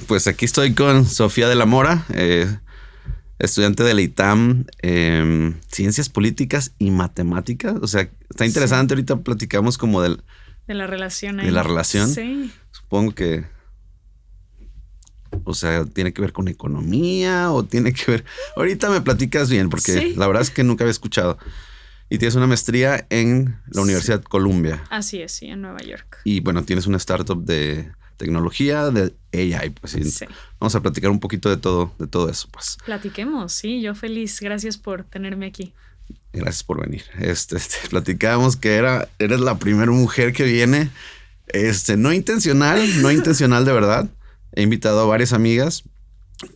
pues aquí estoy con Sofía de la Mora, estudiante de la ITAM, Ciencias Políticas y Matemáticas. O sea, está interesante. Sí. Ahorita platicamos como de la relación ahí. De la relación. Sí. Supongo que, o sea, tiene que ver con economía o tiene que ver... Ahorita me platicas bien porque sí. La verdad es que nunca había escuchado. Y tienes una maestría en la Universidad Columbia. Así es, sí, en Nueva York. Y bueno, tienes una startup de tecnología, de AI, pues sí. Vamos a platicar un poquito de todo eso, pues. Platiquemos, sí, yo feliz. Gracias por tenerme aquí. Gracias por venir. Platicamos que eres la primera mujer que viene, no intencional de verdad. He invitado a varias amigas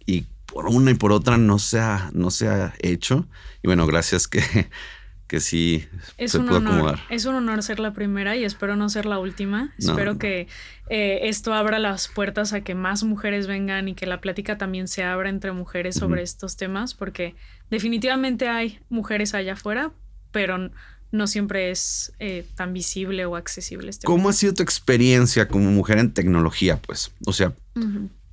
y por una y por otra no se ha hecho. Y bueno, gracias que sí se pudo acomodar. Es un honor ser la primera y espero no ser la última. Espero que esto abra las puertas a que más mujeres vengan y que la plática también se abra entre mujeres sobre estos temas, porque definitivamente hay mujeres allá afuera, pero no siempre es tan visible o accesible este ¿Cómo ha sido tu experiencia como mujer en tecnología, pues? O sea,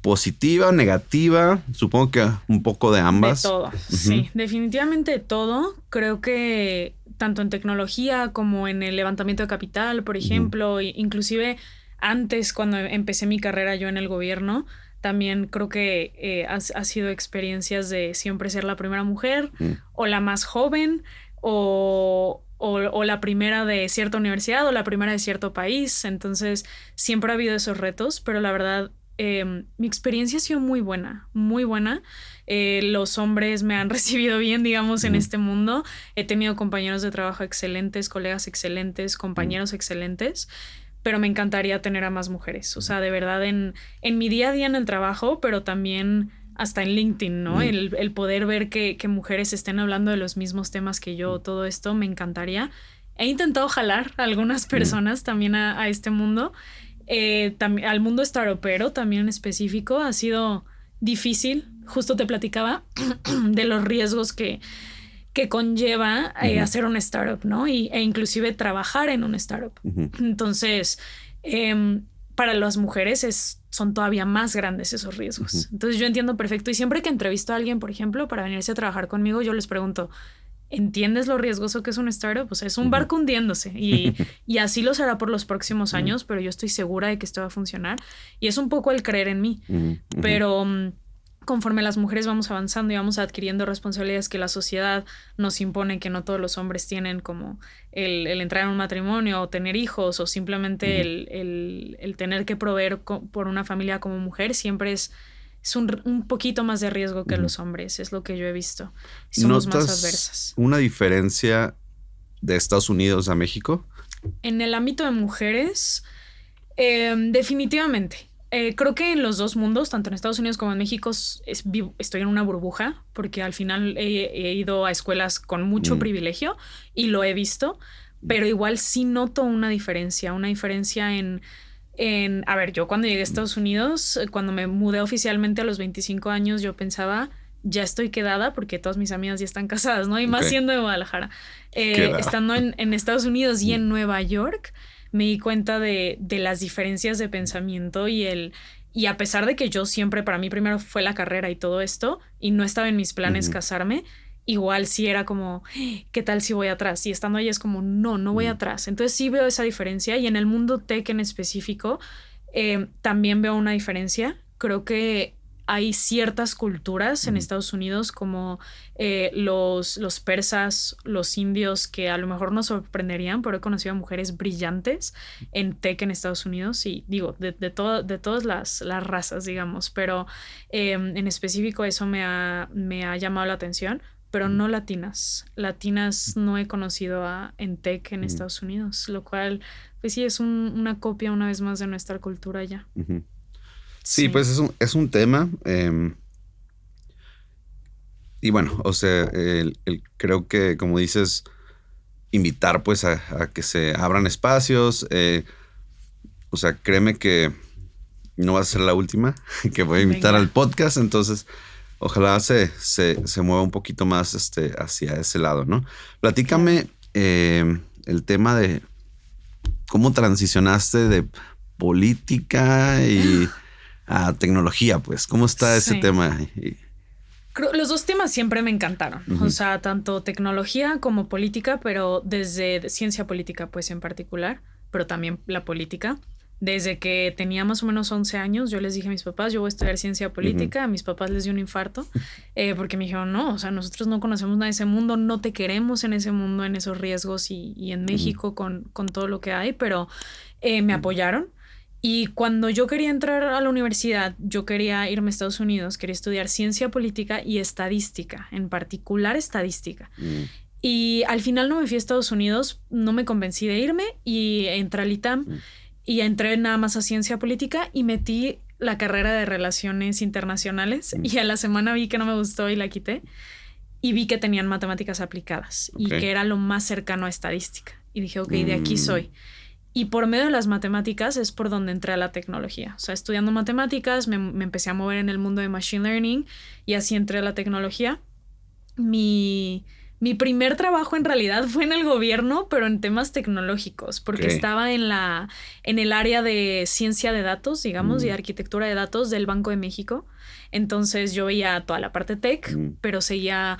positiva, negativa, supongo que un poco de ambas. De todo, sí, definitivamente de todo. Creo que tanto en tecnología como en el levantamiento de capital, por ejemplo, inclusive antes cuando empecé mi carrera yo en el gobierno, también creo que ha sido experiencias de siempre ser la primera mujer o la más joven o la primera de cierta universidad o la primera de cierto país. Entonces siempre ha habido esos retos, pero la verdad mi experiencia ha sido muy buena, muy buena. Los hombres me han recibido bien, digamos, en este mundo. He tenido compañeros de trabajo excelentes, colegas excelentes, compañeros excelentes, pero me encantaría tener a más mujeres. O sea, de verdad en mi día a día en el trabajo, pero también hasta en LinkedIn, ¿no? El poder ver que mujeres estén hablando de los mismos temas que yo, todo esto me encantaría. He intentado jalar a algunas personas también a este mundo. También al mundo startupero también en específico ha sido difícil. Justo te platicaba de los riesgos que conlleva hacer una startup, ¿no? E inclusive trabajar en una startup. Entonces, para las mujeres son todavía más grandes esos riesgos. Entonces yo entiendo perfecto. Y siempre que entrevisto a alguien, por ejemplo, para venirse a trabajar conmigo, yo les pregunto, ¿entiendes lo riesgoso que es una startup? O sea, es un barco hundiéndose y así lo será por los próximos años, pero yo estoy segura de que esto va a funcionar y es un poco el creer en mí. Pero conforme las mujeres vamos avanzando y vamos adquiriendo responsabilidades que la sociedad nos impone, que no todos los hombres tienen, como el entrar en un matrimonio o tener hijos o simplemente el tener que proveer por una familia como mujer, siempre es un poquito más de riesgo que los hombres, es lo que yo he visto. Somos más adversas. ¿Una diferencia de Estados Unidos a México? En el ámbito de mujeres, definitivamente. Creo que en los dos mundos, tanto en Estados Unidos como en México, estoy en una burbuja, porque al final he ido a escuelas con mucho privilegio y lo he visto, pero igual sí noto una diferencia a ver, yo cuando llegué a Estados Unidos, cuando me mudé oficialmente a los 25 años, yo pensaba, ya estoy quedada porque todas mis amigas ya están casadas, ¿no? Y más siendo de Guadalajara. Estando en Estados Unidos y en Nueva York, me di cuenta de las diferencias de pensamiento y a pesar de que yo siempre, para mí primero fue la carrera y todo esto, y no estaba en mis planes casarme, igual sí era como, ¿qué tal si voy atrás? Y estando ahí es como, no voy atrás. Entonces sí veo esa diferencia y en el mundo tech en específico también veo una diferencia. Creo que hay ciertas culturas en Estados Unidos como los persas, los indios, que a lo mejor nos sorprenderían, pero he conocido a mujeres brillantes en tech en Estados Unidos y digo, de todas las razas, digamos, pero en específico eso me ha llamado la atención. Pero no latinas. Latinas no he conocido en tech en Estados Unidos, lo cual, pues sí, es una copia una vez más de nuestra cultura ya. Sí, pues es un tema. Y bueno, o sea, creo que, como dices, invitar pues a que se abran espacios. O sea, créeme que no va a ser la última que voy a invitar al podcast, entonces ojalá se mueva un poquito más hacia ese lado, ¿no? Platícame el tema de cómo transicionaste de política y a tecnología, pues. ¿Cómo está ese tema? Los dos temas siempre me encantaron. O sea, tanto tecnología como política, pero desde ciencia política, pues en particular, pero también la política. Desde que tenía más o menos 11 años, yo les dije a mis papás, yo voy a estudiar ciencia política. A mis papás les dio un infarto porque me dijeron, no, o sea, nosotros no conocemos nada de ese mundo, no te queremos en ese mundo, en esos riesgos y en México con todo lo que hay, pero me apoyaron. Y cuando yo quería entrar a la universidad, yo quería irme a Estados Unidos, quería estudiar ciencia política y estadística, en particular estadística. Y al final no me fui a Estados Unidos, no me convencí de irme y entré al ITAM y entré nada más a ciencia política y metí la carrera de relaciones internacionales y a la semana vi que no me gustó y la quité y vi que tenían matemáticas aplicadas y que era lo más cercano a estadística. Y dije, ok, de aquí soy. Y por medio de las matemáticas es por donde entré a la tecnología. O sea, estudiando matemáticas me empecé a mover en el mundo de machine learning y así entré a la tecnología. Mi primer trabajo en realidad fue en el gobierno, pero en temas tecnológicos, porque estaba en el área de ciencia de datos, digamos, y arquitectura de datos del Banco de México. Entonces yo veía toda la parte tech, pero seguía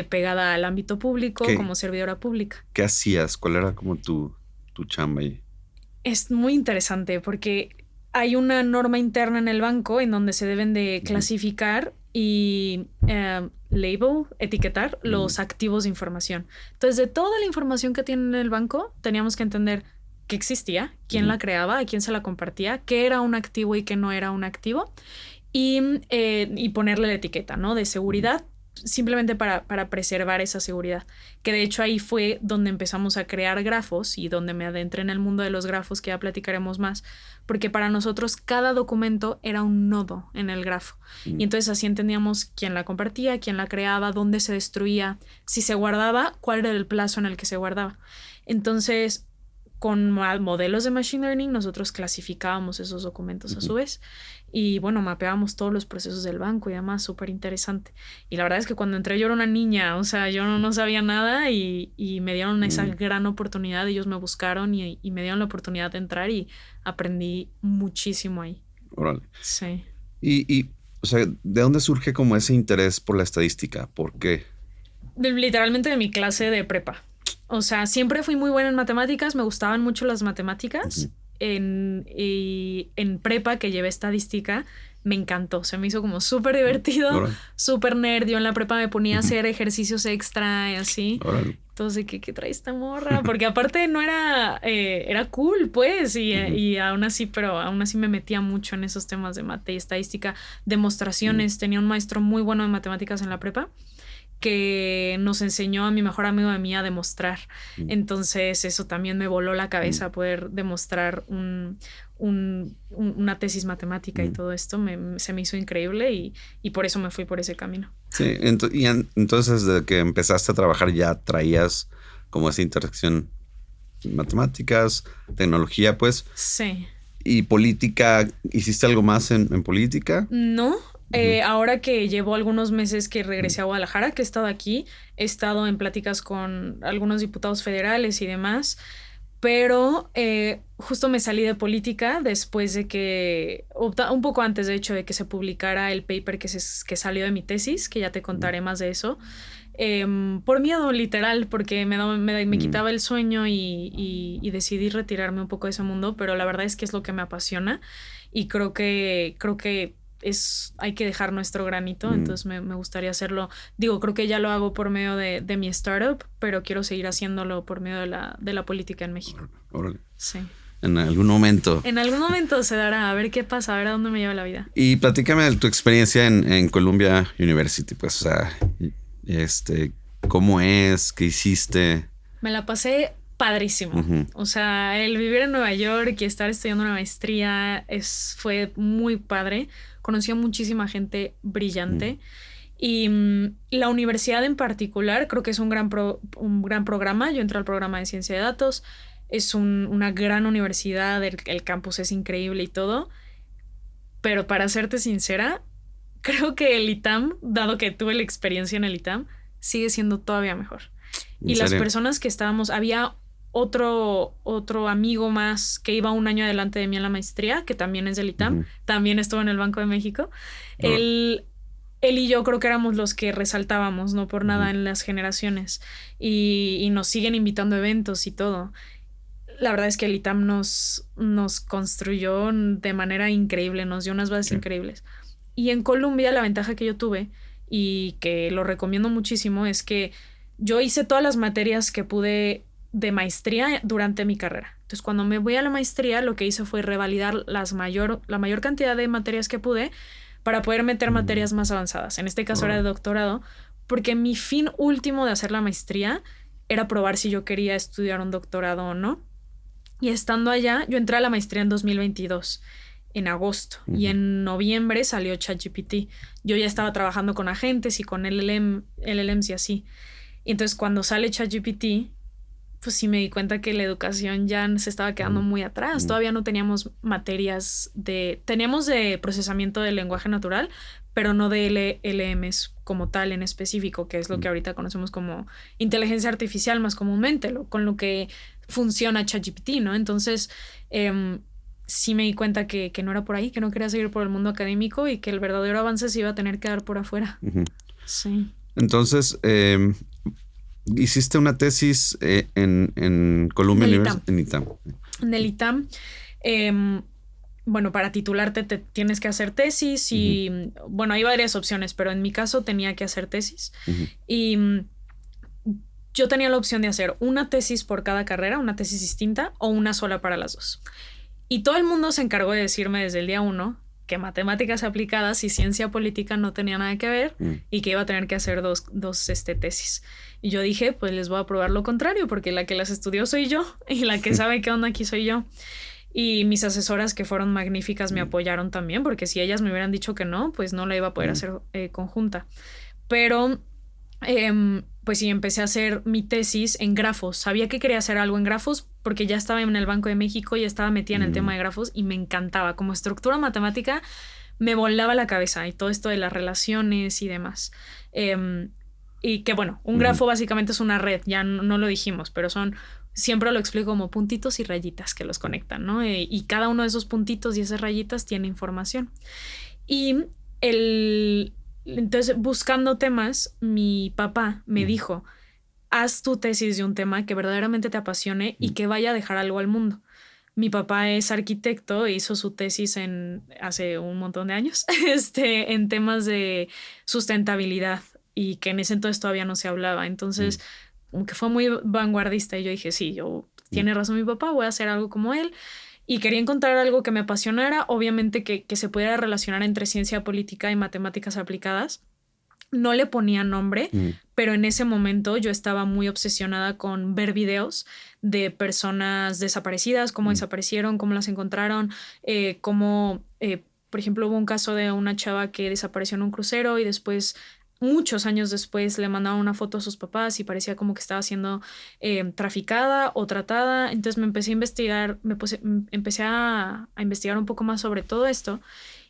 pegada al ámbito público como servidora pública. ¿Qué hacías? ¿Cuál era como tu chamba ahí? Es muy interesante porque hay una norma interna en el banco en donde se deben de clasificar y etiquetar los activos de información. Entonces, de toda la información que tiene el banco, teníamos que entender qué existía, quién la creaba, a quién se la compartía, qué era un activo y qué no era un activo, y ponerle la etiqueta, ¿no? De seguridad, simplemente para preservar esa seguridad. Que de hecho ahí fue donde empezamos a crear grafos y donde me adentré en el mundo de los grafos, que ya platicaremos más, porque para nosotros cada documento era un nodo en el grafo. Y entonces así entendíamos quién la compartía, quién la creaba, dónde se destruía, si se guardaba, cuál era el plazo en el que se guardaba. Entonces, con modelos de machine learning, nosotros clasificábamos esos documentos a su vez. Y bueno, mapeábamos todos los procesos del banco y demás, súper interesante. Y la verdad es que cuando entré yo era una niña, o sea, yo no sabía nada y me dieron esa gran oportunidad. Ellos me buscaron y me dieron la oportunidad de entrar y aprendí muchísimo ahí. Órale. Sí. Y o sea, ¿de dónde surge como ese interés por la estadística? ¿Por qué? Literalmente de mi clase de prepa. O sea, siempre fui muy buena en matemáticas, me gustaban mucho las matemáticas. En prepa, que llevé estadística, me encantó. Se me hizo como súper divertido, súper nerd. Yo en la prepa me ponía a hacer ejercicios extra y así. Entonces, ¿qué trae esta morra? Porque aparte no era cool, pues, y aún así, pero aún así me metía mucho en esos temas de mate y estadística, demostraciones. Tenía un maestro muy bueno de matemáticas en la prepa que nos enseñó a mi mejor amigo de mí a demostrar. Entonces eso también me voló la cabeza, poder demostrar una tesis matemática y todo esto se me hizo increíble y por eso me fui por ese camino. Sí, entonces desde que empezaste a trabajar ya traías como esa interacción matemáticas, tecnología, pues. Sí. ¿Y política? ¿Hiciste algo más en política? No. Ahora que llevo algunos meses que regresé a Guadalajara, que he estado aquí, he estado en pláticas con algunos diputados federales y demás, pero justo me salí de política después de que, un poco antes de hecho de que se publicara el paper que salió de mi tesis, que ya te contaré más de eso, por miedo literal, porque me quitaba el sueño y decidí retirarme un poco de ese mundo, pero la verdad es que es lo que me apasiona y creo que hay que dejar nuestro granito, entonces me gustaría hacerlo. Digo, creo que ya lo hago por medio de mi startup, pero quiero seguir haciéndolo por medio de la política en México. Órale. Sí. En algún momento. En algún momento se dará, a ver qué pasa, a ver a dónde me lleva la vida. Y platícame de tu experiencia en Columbia University, pues, o sea, ¿cómo es? ¿Qué hiciste? Me la pasé padrísimo. O sea, el vivir en Nueva York y estar estudiando una maestría fue muy padre. Conocí a muchísima gente brillante. Y la universidad en particular creo que es un gran programa. Yo entré al programa de ciencia de datos. Es una gran universidad. El campus es increíble y todo. Pero para serte sincera, creo que el ITAM, dado que tuve la experiencia en el ITAM, sigue siendo todavía mejor. Y las personas que estábamos, había otro amigo más que iba un año adelante de mí en la maestría, que también es del ITAM, también estuvo en el Banco de México. Él y yo creo que éramos los que resaltábamos, no por nada, en las generaciones. Y nos siguen invitando a eventos y todo. La verdad es que el ITAM nos construyó de manera increíble, nos dio unas bases increíbles. Y en Colombia la ventaja que yo tuve, y que lo recomiendo muchísimo, es que yo hice todas las materias que pude de maestría durante mi carrera. Entonces, cuando me voy a la maestría, lo que hice fue revalidar la mayor cantidad de materias que pude para poder meter materias más avanzadas. En este caso era de doctorado, porque mi fin último de hacer la maestría era probar si yo quería estudiar un doctorado o no. Y estando allá, yo entré a la maestría en 2022, en agosto, y en noviembre salió ChatGPT. Yo ya estaba trabajando con agentes y con LLMs y así. Y entonces cuando sale ChatGPT, pues sí me di cuenta que la educación ya se estaba quedando muy atrás. Todavía no teníamos materias teníamos de procesamiento del lenguaje natural, pero no de LLMs como tal en específico, que es lo que ahorita conocemos como inteligencia artificial más comúnmente, con lo que funciona ChatGPT, ¿no? Entonces, sí me di cuenta que no era por ahí, que no quería seguir por el mundo académico y que el verdadero avance se iba a tener que dar por afuera. Sí. Entonces, hiciste una tesis en Columbia University, en ITAM. En el ITAM. Bueno, para titularte te tienes que hacer tesis y, bueno, hay varias opciones, pero en mi caso tenía que hacer tesis. Y yo tenía la opción de hacer una tesis por cada carrera, una tesis distinta, o una sola para las dos. Y todo el mundo se encargó de decirme desde el día 1 que matemáticas aplicadas y ciencia política no tenía nada que ver y que iba a tener que hacer dos tesis. Y yo dije, pues les voy a probar lo contrario, porque la que las estudió soy yo y la que sabe qué onda aquí soy yo. Y mis asesoras, que fueron magníficas, me apoyaron también, porque si ellas me hubieran dicho que no, pues no la iba a poder hacer conjunta. Pero pues sí, empecé a hacer mi tesis en grafos. Sabía que quería hacer algo en grafos porque ya estaba en el Banco de México y estaba metida en el tema de grafos y me encantaba. Como estructura matemática me volaba la cabeza y todo esto de las relaciones y demás. Y que bueno, un grafo básicamente es una red, ya no lo dijimos, pero siempre lo explico como puntitos y rayitas que los conectan, ¿no? Y cada uno de esos puntitos y esas rayitas tiene información. Y entonces, buscando temas, mi papá me dijo, haz tu tesis de un tema que verdaderamente te apasione y que vaya a dejar algo al mundo. Mi papá es arquitecto e hizo su tesis hace un montón de años en temas de sustentabilidad y que en ese entonces todavía no se hablaba. Entonces, que fue muy vanguardista y yo dije, sí, tiene razón mi papá, voy a hacer algo como él. Y quería encontrar algo que me apasionara, obviamente que se pudiera relacionar entre ciencia política y matemáticas aplicadas. No le ponía nombre, pero en ese momento yo estaba muy obsesionada con ver videos de personas desaparecidas, cómo desaparecieron, cómo las encontraron, cómo, por ejemplo, hubo un caso de una chava que desapareció en un crucero y después, muchos años después, le mandaron una foto a sus papás y parecía como que estaba siendo traficada o tratada. Entonces me empecé a investigar, empecé a investigar un poco más sobre todo esto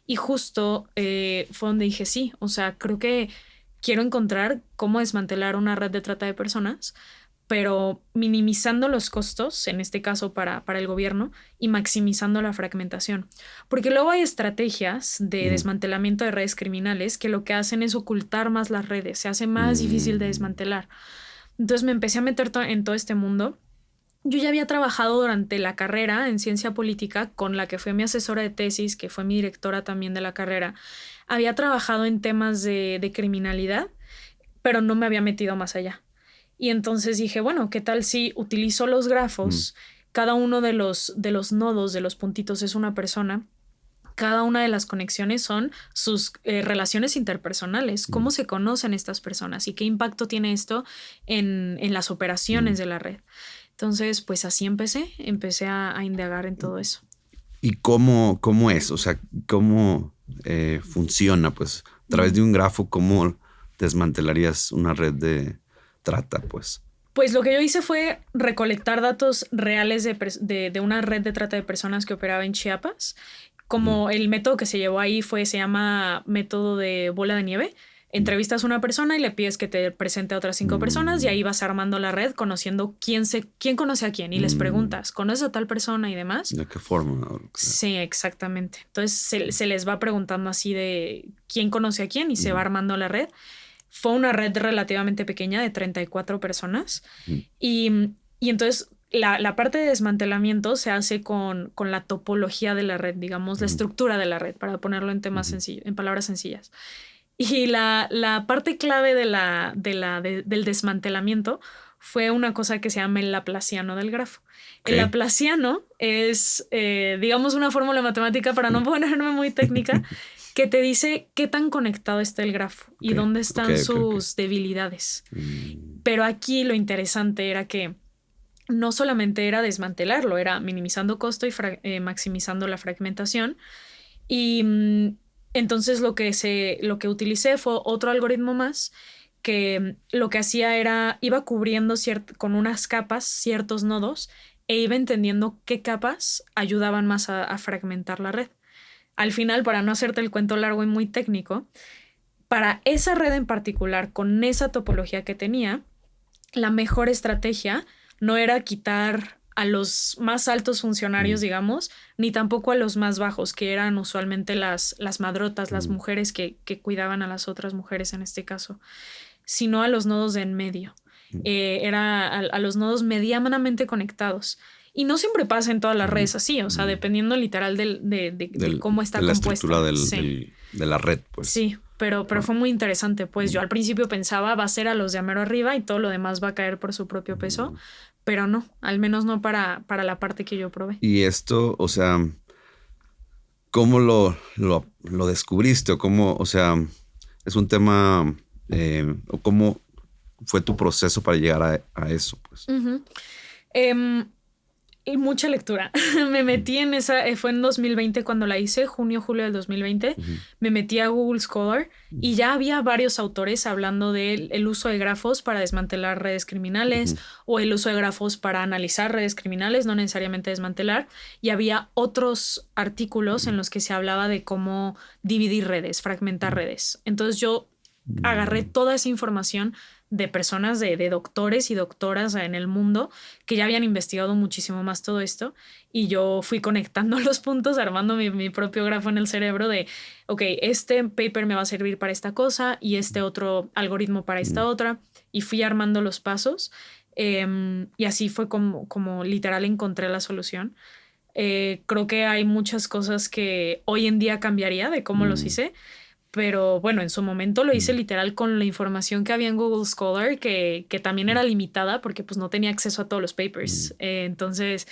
y justo fue donde dije sí, o sea, creo que quiero encontrar cómo desmantelar una red de trata de personas, pero minimizando los costos, en este caso para el gobierno, y maximizando la fragmentación. Porque luego hay estrategias de desmantelamiento de redes criminales que lo que hacen es ocultar más las redes, se hace más difícil de desmantelar. Entonces me empecé a meter en todo este mundo. Yo ya había trabajado durante la carrera en ciencia política con la que fue mi asesora de tesis, que fue mi directora también de la carrera. Había trabajado en temas de criminalidad, pero no me había metido más allá. Y entonces dije, bueno, ¿qué tal si utilizo los grafos? Cada uno de los nodos, de los puntitos es una persona. Cada una de las conexiones son sus relaciones interpersonales. ¿Cómo se conocen estas personas? ¿Y qué impacto tiene esto en las operaciones de la red? Entonces, pues así empecé a indagar en todo eso. ¿Y cómo es? O sea, ¿cómo funciona? Pues a través de un grafo, ¿cómo desmantelarías una red de trata, pues? Pues lo que yo hice fue recolectar datos reales de una red de trata de personas que operaba en Chiapas. Como el método que se llevó ahí se llama método de bola de nieve. Entrevistas a una persona y le pides que te presente a otras 5 personas y ahí vas armando la red conociendo quién conoce a quién y les preguntas, ¿conoces a tal persona y demás? ¿De qué forma? Sí, exactamente. Entonces se les va preguntando así de quién conoce a quién y se va armando la red. Fue una red relativamente pequeña de 34 personas y entonces la parte de desmantelamiento se hace con la topología de la red, digamos, la estructura de la red, para ponerlo en temas sencillos, en palabras sencillas. Y la parte clave del desmantelamiento fue una cosa que se llama el laplaciano del grafo. Okay. El laplaciano es, digamos, una fórmula matemática, para no ponerme muy técnica, que te dice qué tan conectado está el grafo y dónde están sus debilidades. Pero aquí lo interesante era que no solamente era desmantelarlo, era minimizando costo y maximizando la fragmentación. Y entonces lo que utilicé fue otro algoritmo más que lo que hacía era, iba cubriendo con unas capas ciertos nodos e iba entendiendo qué capas ayudaban más a fragmentar la red. Al final, para no hacerte el cuento largo y muy técnico, para esa red en particular, con esa topología que tenía, la mejor estrategia no era quitar a los más altos funcionarios, digamos, ni tampoco a los más bajos, que eran usualmente las madrotas, las mujeres que cuidaban a las otras mujeres en este caso, sino a los nodos de en medio. Era a los nodos medianamente conectados. Y no siempre pasa en todas las redes así, o sea, dependiendo literal de cómo está de la compuesta. Estructura de la red, pues. Sí, pero fue muy interesante, pues yo al principio pensaba va a ser a los de amero arriba y todo lo demás va a caer por su propio peso, pero no, al menos no para la parte que yo probé. Y esto, o sea, ¿cómo lo descubriste? O cómo, o sea, es un tema, o cómo fue tu proceso para llegar a eso, pues. Y mucha lectura. Me metí en esa, fue en 2020 cuando la hice, junio, julio del 2020. Me metí a Google Scholar y ya había varios autores hablando del uso de grafos para desmantelar redes criminales o el uso de grafos para analizar redes criminales, no necesariamente desmantelar. Y había otros artículos en los que se hablaba de cómo dividir redes, fragmentar redes. Entonces yo agarré toda esa información de personas, de doctores y doctoras en el mundo que ya habían investigado muchísimo más todo esto y yo fui conectando los puntos, armando mi propio grafo en el cerebro de, ok, este paper me va a servir para esta cosa y este otro algoritmo para esta otra, y fui armando los pasos y así fue como literal encontré la solución. Creo que hay muchas cosas que hoy en día cambiaría de cómo los hice. Pero bueno, en su momento lo hice literal con la información que había en Google Scholar, que también era limitada porque pues no tenía acceso a todos los papers. Entonces,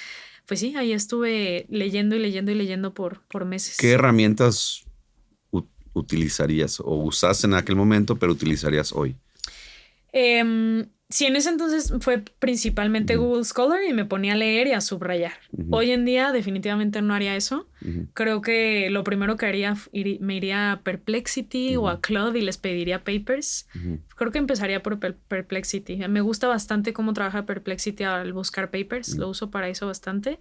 pues sí, ahí estuve leyendo y leyendo y leyendo por meses. ¿Qué herramientas utilizarías o usaste en aquel momento, pero utilizarías hoy? Sí, en ese entonces fue principalmente Google Scholar y me ponía a leer y a subrayar. Hoy en día definitivamente no haría eso. Creo que lo primero que haría me iría a Perplexity o a Claude y les pediría papers. Creo que empezaría por Perplexity. Me gusta bastante cómo trabaja Perplexity al buscar papers. Lo uso para eso bastante.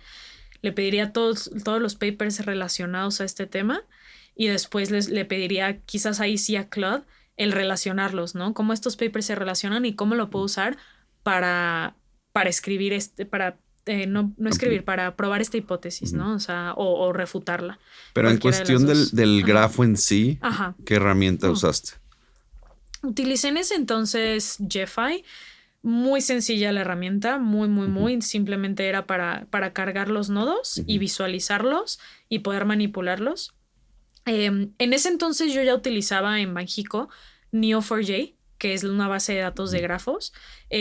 Le pediría todos los papers relacionados a este tema y después le pediría quizás ahí sí a Claude el relacionarlos, ¿no? Cómo estos papers se relacionan y cómo lo puedo usar para escribir no escribir, para probar esta hipótesis, ¿no? O sea, o refutarla. Pero en cuestión del grafo en sí, ¿qué herramienta usaste? Utilicé en ese entonces Jeffi. Muy sencilla la herramienta, muy. Simplemente era para cargar los nodos y visualizarlos y poder manipularlos. En ese entonces yo ya utilizaba en Banxico Neo4j, que es una base de datos de grafos.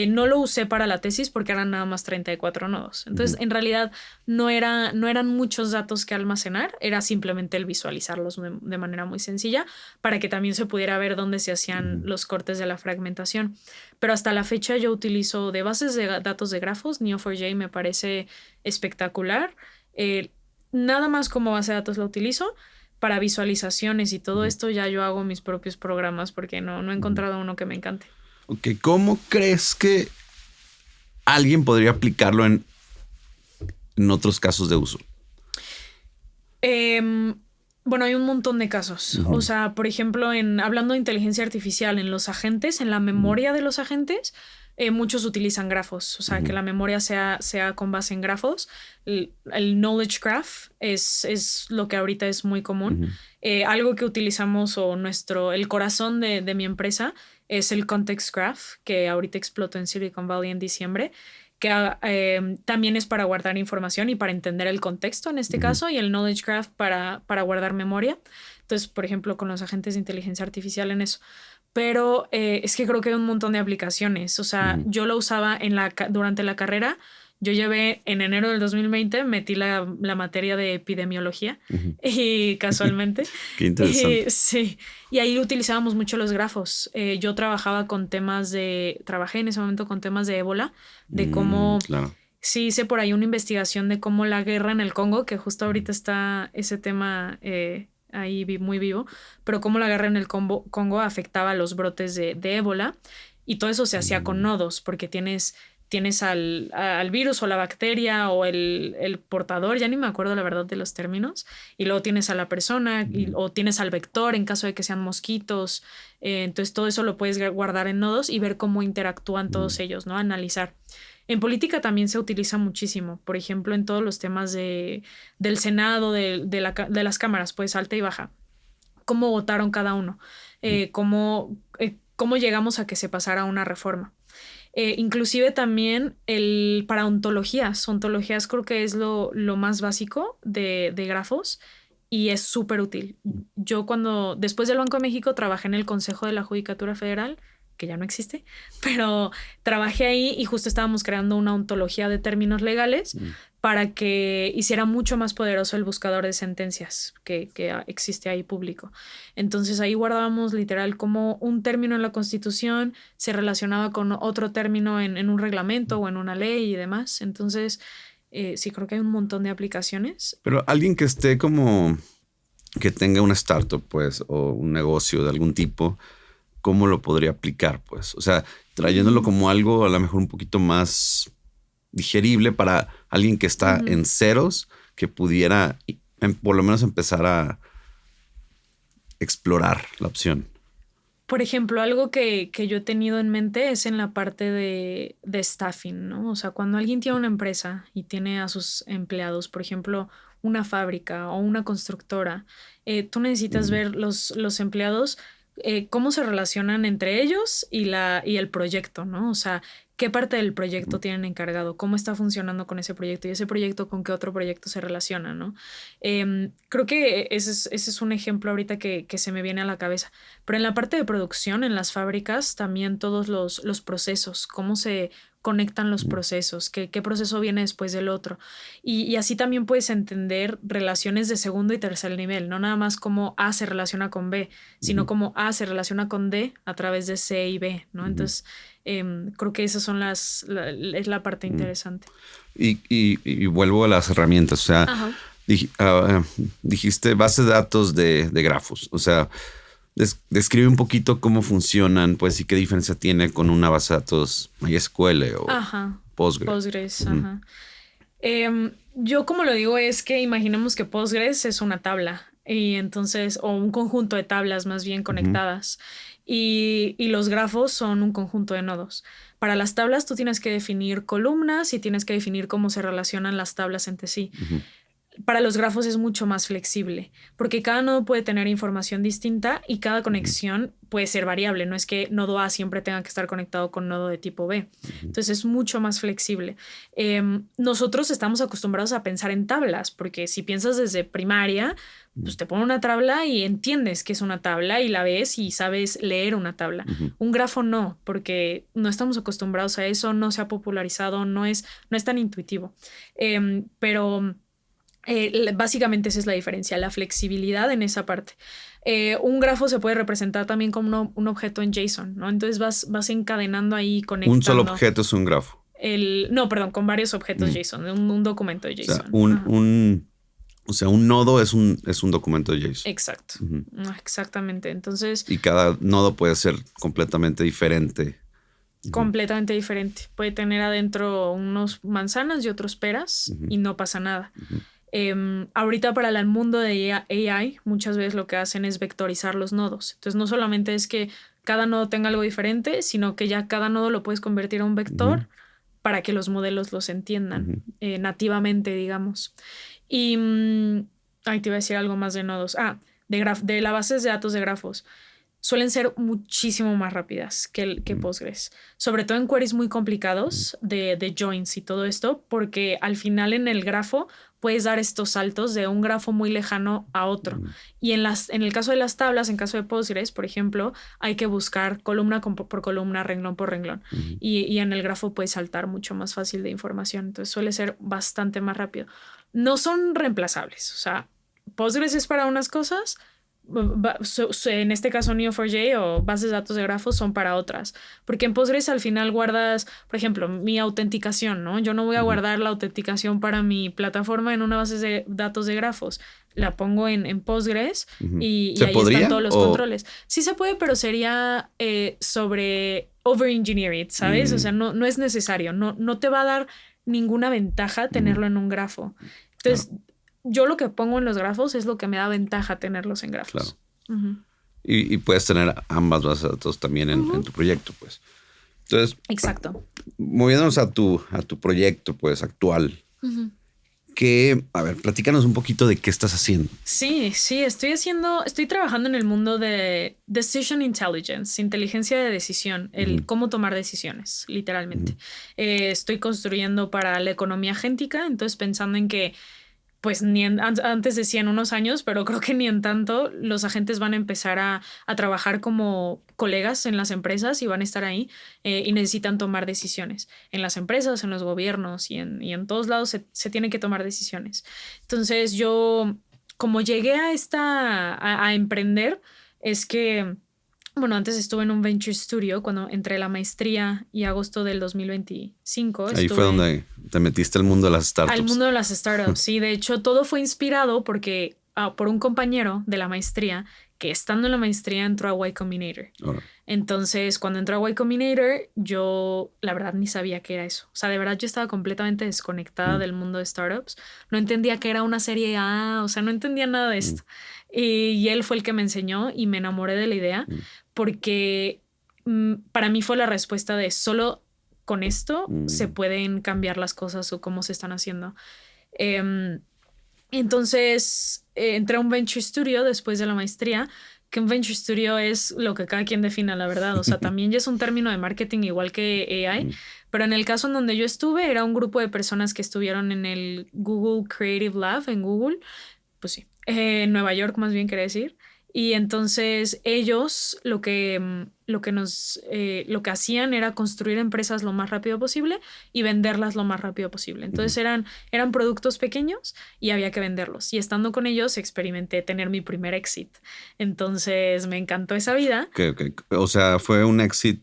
No lo usé para la tesis porque eran nada más 34 nodos. Entonces, en realidad, no eran muchos datos que almacenar, era simplemente el visualizarlos de manera muy sencilla para que también se pudiera ver dónde se hacían los cortes de la fragmentación. Pero hasta la fecha yo utilizo de bases de datos de grafos, Neo4j me parece espectacular. Nada más como base de datos la utilizo. Para visualizaciones y todo esto ya yo hago mis propios programas porque no he encontrado uno que me encante. Ok, ¿cómo crees que alguien podría aplicarlo en otros casos de uso? Bueno, hay un montón de casos. O sea, por ejemplo, hablando de inteligencia artificial, en los agentes, en la memoria de los agentes, muchos utilizan grafos. O sea, que la memoria sea con base en grafos. El knowledge graph es lo que ahorita es muy común. Algo que utilizamos el corazón de mi empresa es el context graph, que ahorita explotó en Silicon Valley en diciembre, que también es para guardar información y para entender el contexto en este caso, y el knowledge graph para guardar memoria. Entonces, por ejemplo, con los agentes de inteligencia artificial en eso. Pero es que creo que hay un montón de aplicaciones. O sea, yo lo usaba durante la carrera. Yo llevé en enero del 2020, metí la materia de epidemiología y casualmente. Qué interesante. Sí, y ahí utilizábamos mucho los grafos. Yo trabajé en ese momento con temas de ébola, de cómo... Claro. Sí, hice por ahí una investigación de cómo la guerra en el Congo, que justo ahorita está ese tema ahí muy vivo, pero cómo la guerra en el Congo afectaba los brotes de ébola, y todo eso se hacía con nodos, porque tienes al virus o la bacteria o el portador, ya ni me acuerdo la verdad de los términos, y luego tienes a la persona o tienes al vector en caso de que sean mosquitos. Entonces todo eso lo puedes guardar en nodos y ver cómo interactúan todos ellos, ¿no? Analizar. En política también se utiliza muchísimo, por ejemplo, en todos los temas del Senado, de las cámaras, pues alta y baja. Cómo votaron cada uno, cómo llegamos a que se pasara una reforma. Inclusive también para ontologías creo que es lo más básico de grafos y es súper útil. Yo después del Banco de México trabajé en el Consejo de la Judicatura Federal, que ya no existe, pero trabajé ahí y justo estábamos creando una ontología de términos legales para que hiciera mucho más poderoso el buscador de sentencias que existe ahí público. Entonces ahí guardábamos literal como un término en la Constitución se relacionaba con otro término en un reglamento o en una ley y demás. Entonces sí, creo que hay un montón de aplicaciones. Pero alguien que esté como que tenga una startup, pues, o un negocio de algún tipo, ¿cómo lo podría aplicar? Pues, o sea, trayéndolo como algo a lo mejor un poquito más digerible para alguien que está en ceros, que pudiera por lo menos empezar a explorar la opción. Por ejemplo, algo que yo he tenido en mente es en la parte de staffing, ¿no? O sea, cuando alguien tiene una empresa y tiene a sus empleados, por ejemplo, una fábrica o una constructora, tú necesitas ver los empleados, cómo se relacionan entre ellos y el proyecto, ¿no? O sea, qué parte del proyecto tienen encargado, cómo está funcionando con ese proyecto y ese proyecto con qué otro proyecto se relaciona, ¿no? Creo que ese es un ejemplo ahorita que se me viene a la cabeza. Pero en la parte de producción, en las fábricas, también todos los procesos, cómo se conectan los procesos, qué proceso viene después del otro. Y así también puedes entender relaciones de segundo y tercer nivel, no nada más cómo A se relaciona con B, sino cómo A se relaciona con D a través de C y B, ¿no? Entonces, creo que esas son es la parte interesante. Y vuelvo a las herramientas, o sea, dijiste base de datos de grafos, o sea, describe un poquito cómo funcionan, pues, y qué diferencia tiene con una base de datos MySQL o Postgres. Yo como lo digo es que imaginemos que Postgres es una tabla y entonces, o un conjunto de tablas más bien conectadas, y los grafos son un conjunto de nodos. Para las tablas tú tienes que definir columnas y tienes que definir cómo se relacionan las tablas entre sí. Para los grafos es mucho más flexible porque cada nodo puede tener información distinta y cada conexión puede ser variable. No es que nodo A siempre tenga que estar conectado con nodo de tipo B. Entonces es mucho más flexible. Nosotros estamos acostumbrados a pensar en tablas porque si piensas desde primaria, pues te ponen una tabla y entiendes que es una tabla y la ves y sabes leer una tabla. Un grafo no, porque no estamos acostumbrados a eso, no se ha popularizado, no es tan intuitivo. Pero básicamente esa es la diferencia, la flexibilidad en esa parte. Un grafo se puede representar también como un objeto en JSON, ¿no? Entonces vas encadenando ahí, conectando. Un solo objeto es un grafo. Con varios objetos JSON, un documento de JSON. O sea, un nodo es un documento de JSON. Exacto. Exactamente. Entonces. Y cada nodo puede ser completamente diferente. Completamente diferente. Puede tener adentro unos manzanas y otros peras y no pasa nada. Ahorita para el mundo de AI, muchas veces lo que hacen es vectorizar los nodos. Entonces no solamente es que cada nodo tenga algo diferente, sino que ya cada nodo lo puedes convertir a un vector para que los modelos los entiendan nativamente, digamos. Y ahí te iba a decir algo más de nodos. De las bases de datos de grafos. Suelen ser muchísimo más rápidas que Postgres. Sobre todo en queries muy complicados de joins y todo esto, porque al final en el grafo puedes dar estos saltos de un grafo muy lejano a otro. Y en el caso de las tablas, en caso de Postgres, por ejemplo, hay que buscar columna por columna, renglón por renglón. Y en el grafo puedes saltar mucho más fácil de información. Entonces suele ser bastante más rápido. No son reemplazables. O sea, Postgres es para unas cosas. En este caso Neo4j o bases de datos de grafos son para otras, porque en Postgres al final guardas, por ejemplo, mi autenticación, ¿no? Yo no voy a guardar la autenticación para mi plataforma en una base de datos de grafos, la pongo en Postgres y ahí están todos los controles. Sí se puede, pero sería sobre over-engineered, ¿sabes? O sea, no es necesario, no te va a dar ninguna ventaja tenerlo en un grafo. Entonces, yo lo que pongo en los grafos es lo que me da ventaja tenerlos en grafos. Claro. Y puedes tener ambas bases de datos también en tu proyecto, pues. Entonces, exacto. Moviéndonos a tu proyecto, pues, actual. A ver, platícanos un poquito de qué estás haciendo. Sí, estoy trabajando en el mundo de Decision Intelligence, inteligencia de decisión, el cómo tomar decisiones, literalmente. Estoy construyendo para la economía agéntica, entonces pensando en que pues antes decían unos años, pero creo que ni en tanto los agentes van a empezar a trabajar como colegas en las empresas y van a estar ahí y necesitan tomar decisiones. En las empresas, en los gobiernos y en todos lados se tienen que tomar decisiones. Entonces yo, como llegué a emprender, es que... Bueno, antes estuve en un Venture Studio cuando entré a la maestría y agosto del 2025. Ahí fue donde te metiste al mundo de las startups. Al mundo de las startups, sí. De hecho, todo fue inspirado por un compañero de la maestría que estando en la maestría entró a Y Combinator. Entonces, cuando entró a Y Combinator, yo la verdad ni sabía qué era eso. O sea, de verdad yo estaba completamente desconectada del mundo de startups. No entendía qué era una serie A, o sea, no entendía nada de esto. Y él fue el que me enseñó y me enamoré de la idea porque para mí fue la respuesta de solo con esto se pueden cambiar las cosas o cómo se están haciendo. Entonces entré a un Venture Studio después de la maestría, que un Venture Studio es lo que cada quien defina, la verdad. O sea, también ya es un término de marketing igual que AI, pero en el caso en donde yo estuve era un grupo de personas que estuvieron en el Google Creative Lab en Google, pues sí, en Nueva York más bien quería decir. Y entonces ellos lo que hacían era construir empresas lo más rápido posible y venderlas lo más rápido posible. Entonces eran productos pequeños y había que venderlos. Y estando con ellos experimenté tener mi primer exit. Entonces me encantó esa vida. Okay. O sea, fue un exit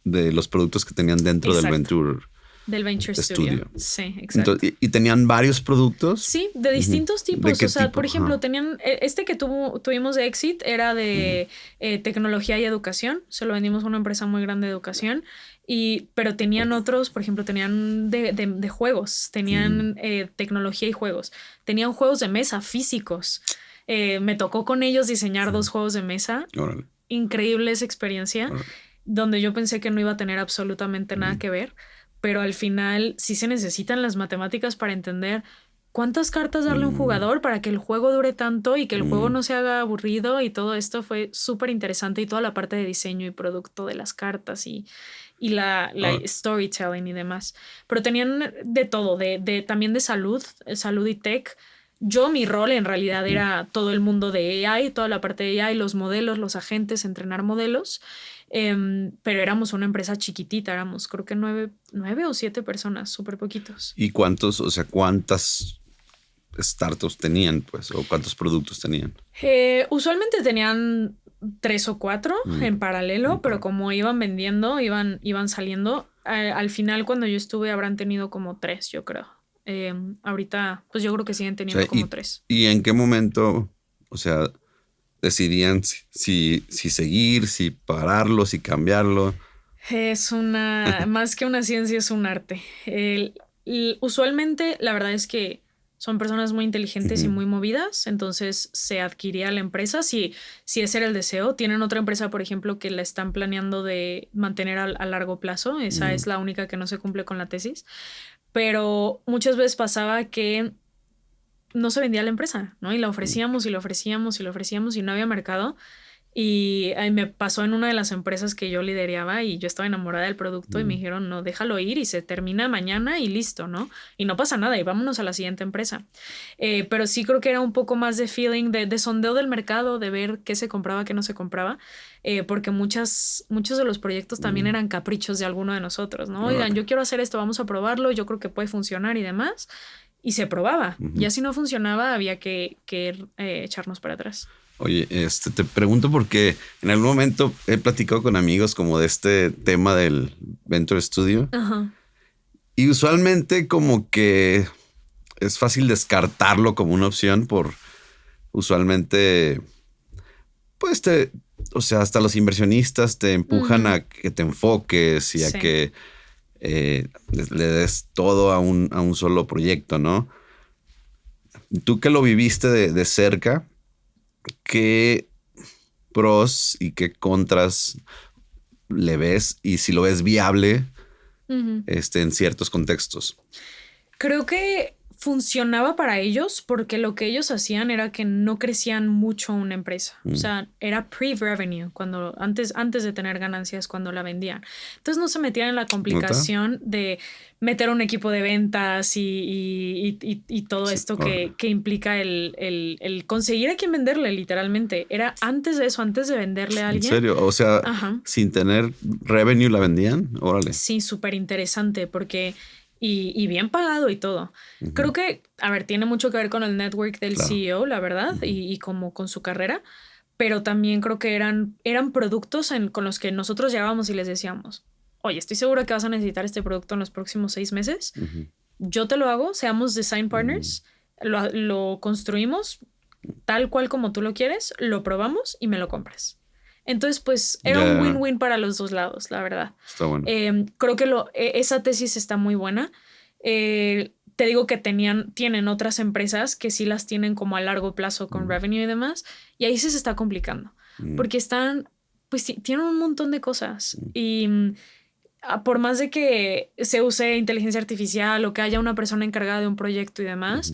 de los productos que tenían dentro del Venture. Del Venture Studio. Sí, exacto. Entonces, ¿y tenían varios productos? Sí, de distintos tipos. O sea, tipo? Por ejemplo, tenían... Este que tuvimos de Exit era de tecnología y educación. Se lo vendimos a una empresa muy grande de educación. Pero tenían otros, por ejemplo, tenían de juegos. Tenían tecnología y juegos. Tenían juegos de mesa físicos. Me tocó con ellos diseñar 2 juegos de mesa. Órale. Increíble esa experiencia. Donde yo pensé que no iba a tener absolutamente nada que ver. Pero al final sí se necesitan las matemáticas para entender cuántas cartas darle a un jugador para que el juego dure tanto y que el juego no se haga aburrido, y todo esto fue súper interesante, y toda la parte de diseño y producto de las cartas y la storytelling y demás. Pero tenían de todo, también de salud y tech. Mi rol en realidad era todo el mundo de AI, toda la parte de AI, los modelos, los agentes, entrenar modelos. Pero éramos una empresa chiquitita, éramos creo que 9 o 7 personas, súper poquitos. ¿Y cuántas startups tenían, pues, o cuántos productos tenían? Usualmente tenían 3 o 4 en paralelo, pero como iban vendiendo, iban saliendo. Al final, cuando yo estuve, habrán tenido como 3, yo creo. Ahorita, pues yo creo que siguen teniendo como 3. ¿Y en qué momento, o sea, decidían si seguir, si pararlo, si cambiarlo? Es más que una ciencia, es un arte. Usualmente, la verdad es que Son personas muy inteligentes y muy movidas, entonces se adquiría la empresa. Si ese era el deseo, tienen otra empresa, por ejemplo, que la están planeando de mantener a largo plazo. Esa es la única que no se cumple con la tesis. Pero muchas veces pasaba que no se vendía la empresa, ¿no? Y la ofrecíamos y la ofrecíamos y la ofrecíamos y no había mercado. Y me pasó en una de las empresas que yo lideraba y yo estaba enamorada del producto y me dijeron, no, déjalo ir y se termina mañana y listo, ¿no? Y no pasa nada y vámonos a la siguiente empresa. Pero sí creo que era un poco más de feeling, de sondeo del mercado, de ver qué se compraba, qué no se compraba, porque muchos de los proyectos también eran caprichos de alguno de nosotros, ¿no? Oigan, yo quiero hacer esto, vamos a probarlo, yo creo que puede funcionar y demás. Y se probaba. Ya si no funcionaba, había que echarnos para atrás. Oye, te pregunto porque en algún momento he platicado con amigos como de este tema del Venture Studio. Ajá. Y usualmente como que es fácil descartarlo como una opción por usualmente, pues o sea, hasta los inversionistas te empujan a que te enfoques y a que le des todo a un solo proyecto, ¿no? Tú que lo viviste de cerca, ¿qué pros y qué contras le ves y si lo ves viable en ciertos contextos? Creo que funcionaba para ellos porque lo que ellos hacían era que no crecían mucho una empresa. O sea, era pre-revenue, antes de tener ganancias cuando la vendían. Entonces no se metían en la complicación de meter un equipo de ventas y todo esto que implica el conseguir a quien venderle, literalmente. Era antes de eso, antes de venderle a alguien. ¿En serio? O sea, sin tener revenue la vendían. Órale. Sí, súper interesante porque... Y bien pagado y todo. Creo que, a ver, tiene mucho que ver con el network del CEO, la verdad, y como con su carrera, pero también creo que eran productos con los que nosotros llegábamos y les decíamos, oye, estoy segura que vas a necesitar este producto en los próximos 6 meses. Yo te lo hago, seamos design partners, lo construimos tal cual como tú lo quieres, lo probamos y me lo compras. Entonces, pues, era un win-win para los dos lados, la verdad. Está bueno. Creo que esa tesis está muy buena. Te digo que tienen otras empresas que sí las tienen como a largo plazo con revenue y demás, y ahí sí se está complicando, porque tienen un montón de cosas. Y por más de que se use inteligencia artificial o que haya una persona encargada de un proyecto y demás,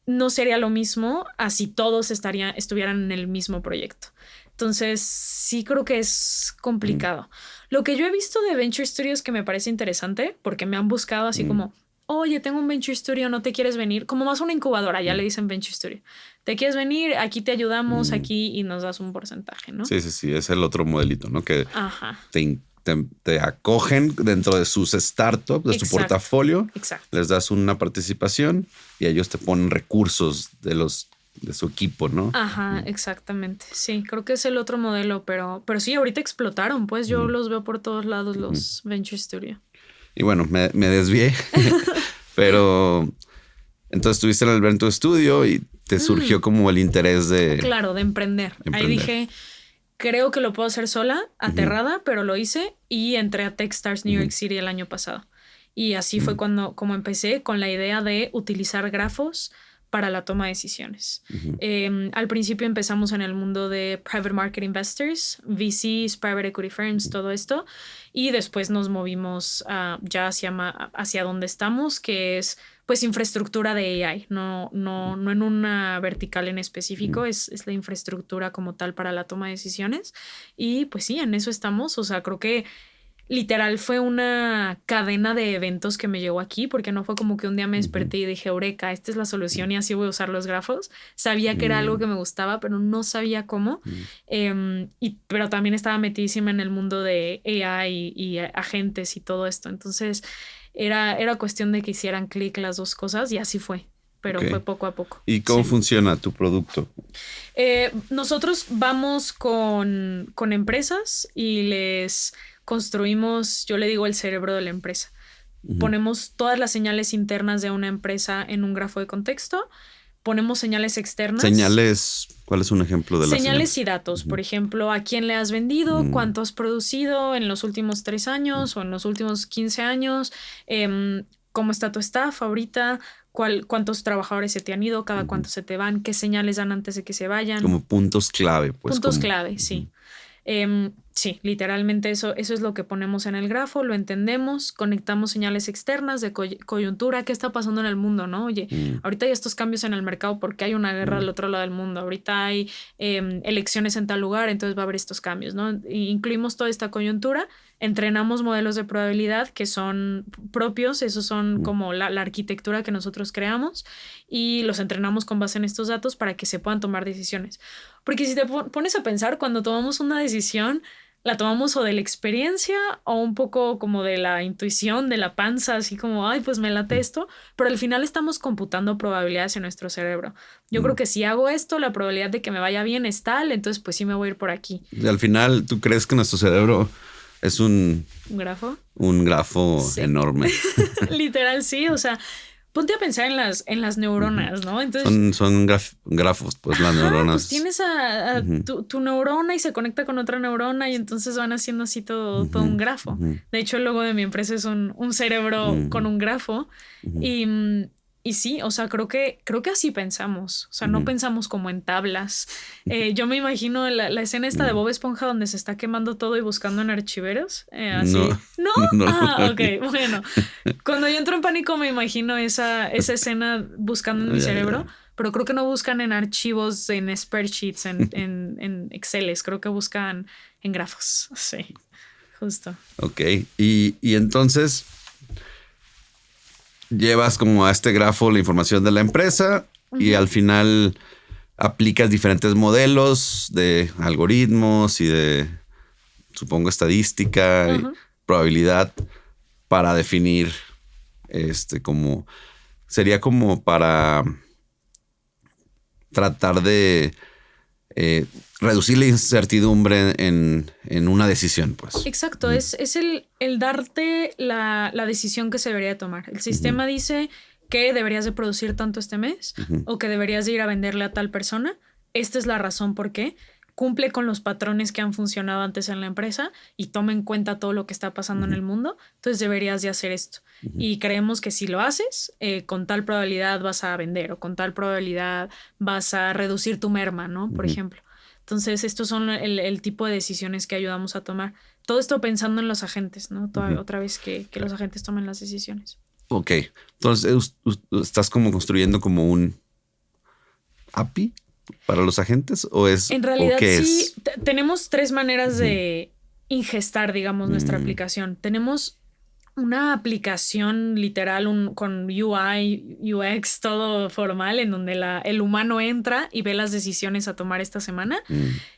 no sería lo mismo a si todos estuvieran en el mismo proyecto. Entonces, sí creo que es complicado. Lo que yo he visto de Venture Studios que me parece interesante, porque me han buscado así como, oye, tengo un Venture Studio, ¿no te quieres venir? Como más una incubadora, ya le dicen Venture Studio. ¿Te quieres venir? Aquí te ayudamos, aquí y nos das un porcentaje, ¿no? Sí, es el otro modelito, ¿no? Que te acogen dentro de sus startups, de su portafolio. Exacto. Les das una participación y ellos te ponen recursos de su equipo, ¿no? Ajá, exactamente. Sí, creo que es el otro modelo, pero sí, ahorita explotaron, pues yo los veo por todos lados, los Venture Studio. Y bueno, me desvié, pero entonces estuviste en el Venture Studio y te surgió como el interés de... Claro, de emprender. Ahí dije, creo que lo puedo hacer sola, aterrada, pero lo hice y entré a Techstars New York City el año pasado. Y así fue como empecé con la idea de utilizar grafos para la toma de decisiones. Al principio empezamos en el mundo de private market investors, VCs, private equity firms, todo esto, y después nos movimos ya hacia donde estamos, que es pues infraestructura de AI, no en una vertical en específico, es la infraestructura como tal para la toma de decisiones, y pues sí, en eso estamos. O sea, creo que literal fue una cadena de eventos que me llegó aquí, porque no fue como que un día me desperté y dije, eureka, esta es la solución y así voy a usar los grafos. Sabía que era algo que me gustaba, pero no sabía cómo. Pero también estaba metidísima en el mundo de AI y agentes y todo esto. Entonces era cuestión de que hicieran clic las dos cosas y así fue. Pero fue poco a poco. ¿Y cómo funciona tu producto? Nosotros vamos con empresas y les construimos, yo le digo, el cerebro de la empresa. Ponemos todas las señales internas de una empresa en un grafo de contexto. Ponemos señales externas. Señales, ¿cuál es un ejemplo de las señales? Y datos. Por ejemplo, ¿a quién le has vendido? ¿Cuánto has producido en los últimos 3 años o en los últimos 15 años? ¿Cómo está tu staff ahorita? cuántos trabajadores se te han ido, cada cuánto se te van, qué señales dan antes de que se vayan. Como puntos clave, pues. Puntos clave, sí. Sí, literalmente eso es lo que ponemos en el grafo, lo entendemos, conectamos señales externas de coyuntura, qué está pasando en el mundo, ¿no? Oye, ahorita hay estos cambios en el mercado porque hay una guerra al otro lado del mundo, ahorita hay elecciones en tal lugar, entonces va a haber estos cambios, ¿no? Y incluimos toda esta coyuntura, entrenamos modelos de probabilidad que son propios, esos son como la arquitectura que nosotros creamos y los entrenamos con base en estos datos para que se puedan tomar decisiones. Porque si te pones a pensar, cuando tomamos una decisión, la tomamos o de la experiencia o un poco como de la intuición, de la panza, así como, ay, pues me late esto, pero al final estamos computando probabilidades en nuestro cerebro. Yo creo que si hago esto, la probabilidad de que me vaya bien es tal, entonces pues sí me voy a ir por aquí. Y al final, ¿tú crees que nuestro cerebro es un grafo? Un grafo sí. Enorme. Literal, sí, o sea... Ponte a pensar en las neuronas, ¿no? Entonces, son grafos, pues las neuronas. Pues tienes a tu neurona y se conecta con otra neurona y entonces van haciendo así todo un grafo. De hecho, el logo de mi empresa es un cerebro con un grafo. Y sí, o sea, creo que así pensamos. O sea, no pensamos como en tablas. Yo me imagino la escena esta de Bob Esponja donde se está quemando todo y buscando en archiveros. Así. ¿No? Ok, bueno. Cuando yo entro en pánico me imagino esa escena buscando en mi cerebro. Pero creo que no buscan en archivos, en spreadsheets, en Exceles. Creo que buscan en grafos. Sí, justo. Ok, y entonces... Llevas como a este grafo la información de la empresa y al final aplicas diferentes modelos de algoritmos y de, supongo, estadística y probabilidad para definir como sería como para tratar de reducir la incertidumbre en una decisión, pues. Exacto, es el darte la decisión que se debería tomar. El sistema dice que deberías de producir tanto este mes o que deberías de ir a venderle a tal persona. Esta es la razón por qué. Cumple con los patrones que han funcionado antes en la empresa y toma en cuenta todo lo que está pasando en el mundo. Entonces deberías de hacer esto. Y creemos que si lo haces, con tal probabilidad vas a vender o con tal probabilidad vas a reducir tu merma, ¿no? Por ejemplo. Entonces, estos son el tipo de decisiones que ayudamos a tomar. Todo esto pensando en los agentes, ¿no? Otra vez que los agentes tomen las decisiones. Ok. Entonces, ¿estás como construyendo como un API para los agentes? ¿O es? En realidad, ¿o qué sí. Tenemos 3 maneras de ingestar, digamos, nuestra aplicación. Tenemos una aplicación literal con UI, UX, todo formal, en donde el humano entra y ve las decisiones a tomar esta semana.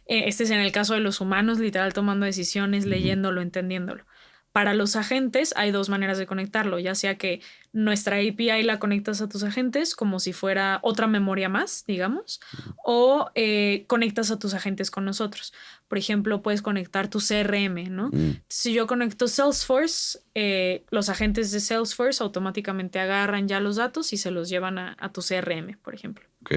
Este es en el caso de los humanos, literal tomando decisiones, leyéndolo, entendiéndolo. Para los agentes hay 2 maneras de conectarlo, ya sea que nuestra API la conectas a tus agentes como si fuera otra memoria más, digamos, o conectas a tus agentes con nosotros. Por ejemplo, puedes conectar tu CRM, ¿no? Si yo conecto Salesforce, los agentes de Salesforce automáticamente agarran ya los datos y se los llevan a tu CRM, por ejemplo. Ok.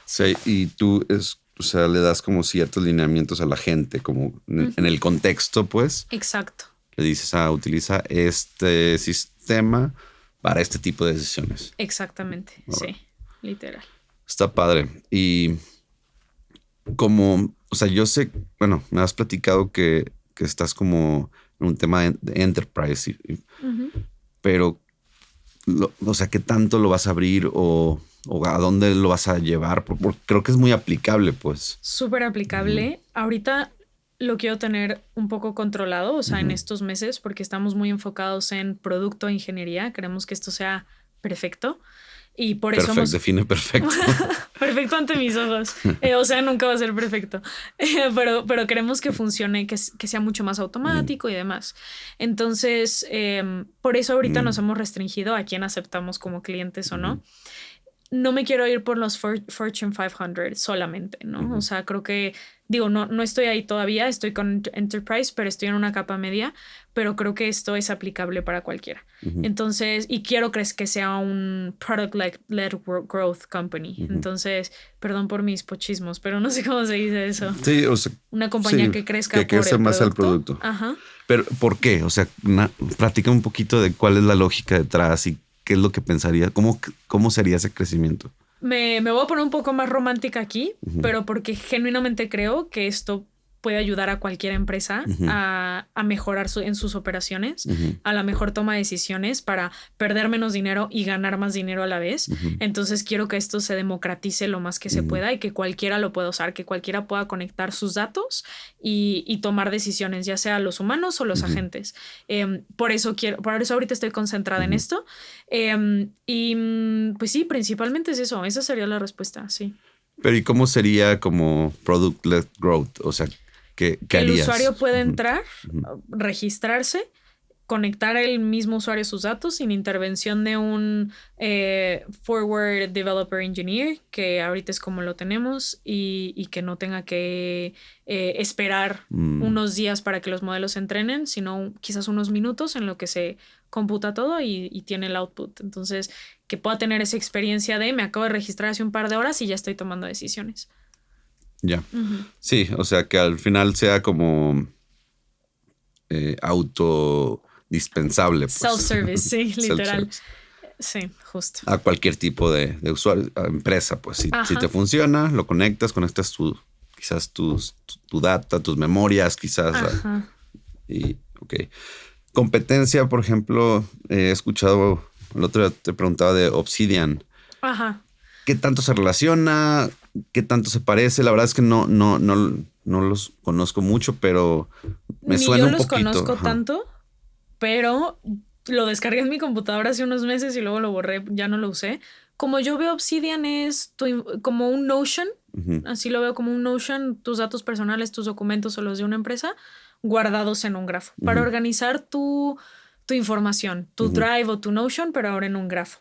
Sí, y tú le das como ciertos lineamientos a la gente, como en el contexto, pues. Exacto. Le dices, utiliza este sistema para este tipo de decisiones. Exactamente, sí, literal. Está padre. Y como, yo sé, bueno, me has platicado que estás como en un tema de enterprise, pero, ¿qué tanto lo vas a abrir o a dónde lo vas a llevar? Porque creo que es muy aplicable, pues. Súper aplicable. Ahorita lo quiero tener un poco controlado, o sea, en estos meses, porque estamos muy enfocados en producto e ingeniería. Queremos que esto sea perfecto. Y por eso define perfecto. Perfecto ante mis ojos. O sea, nunca va a ser perfecto. Pero queremos que funcione, que sea mucho más automático y demás. Entonces, por eso ahorita nos hemos restringido a quién aceptamos como clientes o no. No me quiero ir por los Fortune 500 solamente, ¿no? O sea, creo que, no estoy ahí todavía, estoy con Enterprise, pero estoy en una capa media, pero creo que esto es aplicable para cualquiera. Entonces, y quiero que sea un Product-Led Growth Company. Entonces, perdón por mis pochismos, pero no sé cómo se dice eso. Sí, o sea, una compañía que crezca que crezca más al producto. Pero, ¿por qué? O sea, platica un poquito de cuál es la lógica detrás y ¿qué es lo que pensaría? ¿Cómo sería ese crecimiento? Me voy a poner un poco más romántica aquí, pero porque genuinamente creo que esto puede ayudar a cualquier empresa a mejorar en sus operaciones, a la mejor toma de decisiones para perder menos dinero y ganar más dinero a la vez. Entonces quiero que esto se democratice lo más que se pueda y que cualquiera lo pueda usar, que cualquiera pueda conectar sus datos y tomar decisiones, ya sea los humanos o los agentes. Por eso ahorita estoy concentrada en esto. Y pues sí, principalmente es eso. Esa sería la respuesta, sí. Pero ¿y cómo sería como product-led growth? O sea, ¿qué harías? El usuario puede entrar, registrarse, conectar el mismo usuario sus datos sin intervención de un forward developer engineer, que ahorita es como lo tenemos, y que no tenga que esperar unos días para que los modelos se entrenen, sino quizás unos minutos en lo que se computa todo y tiene el output. Entonces, que pueda tener esa experiencia de me acabo de registrar hace un par de horas y ya estoy tomando decisiones. Ya. Sí, o sea, que al final sea como autodispensable. Pues. Self-service, sí, literal. Sí, justo. A cualquier tipo de usuario, a empresa, pues si te funciona, lo conectas quizás tu data, tus memorias, quizás. Ok. Competencia, por ejemplo, he escuchado, el otro día te preguntaba de Obsidian. Ajá. ¿Qué tanto se relaciona? ¿Qué tanto se parece? La verdad es que no los conozco mucho, pero me suena un poquito. Yo los conozco tanto, pero lo descargué en mi computadora hace unos meses y luego lo borré, ya no lo usé. Como yo veo Obsidian es como un Notion, así lo veo como un Notion, tus datos personales, tus documentos o los de una empresa guardados en un grafo para organizar tu información, tu Drive o tu Notion, pero ahora en un grafo.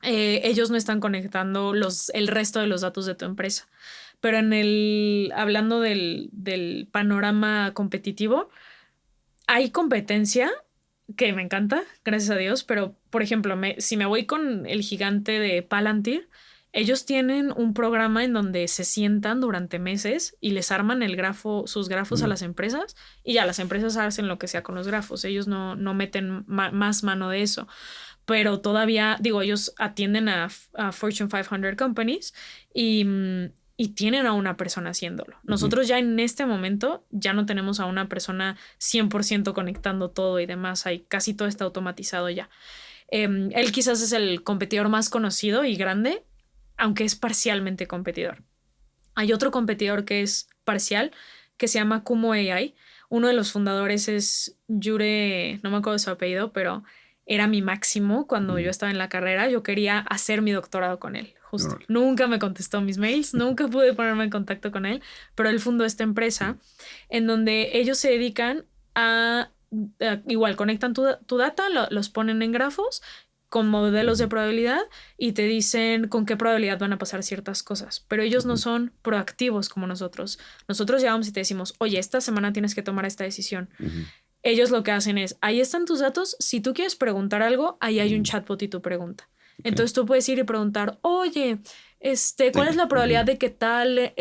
Ellos no están conectando el resto de los datos de tu empresa. Pero hablando del panorama competitivo, hay competencia que me encanta, gracias a Dios, pero por ejemplo, si me voy con el gigante de Palantir, ellos tienen un programa en donde se sientan durante meses y les arman sus grafos a las empresas y ya las empresas hacen lo que sea con los grafos. Ellos no meten más mano de eso. Pero todavía, ellos atienden a Fortune 500 companies y tienen a una persona haciéndolo. Nosotros ya en este momento ya no tenemos a una persona 100% conectando todo y demás. Casi todo está automatizado ya. Él quizás es el competidor más conocido y grande, aunque es parcialmente competidor. Hay otro competidor que es parcial, que se llama Kumo AI. Uno de los fundadores es Yure, no me acuerdo de su apellido, pero era mi máximo cuando yo estaba en la carrera. Yo quería hacer mi doctorado con él, justo. Nunca me contestó mis mails, nunca pude ponerme en contacto con él, pero él fundó esta empresa en donde ellos se dedican a igual, conectan tu data, los ponen en grafos con modelos de probabilidad y te dicen con qué probabilidad van a pasar ciertas cosas. Pero ellos no son proactivos como nosotros. Nosotros llegamos y te decimos, oye, esta semana tienes que tomar esta decisión. Ellos lo que hacen es, ahí están tus datos, si tú quieres preguntar algo, ahí hay un chatbot y tu pregunta. Entonces tú puedes ir y preguntar, oye, ¿cuál es la probabilidad de que tal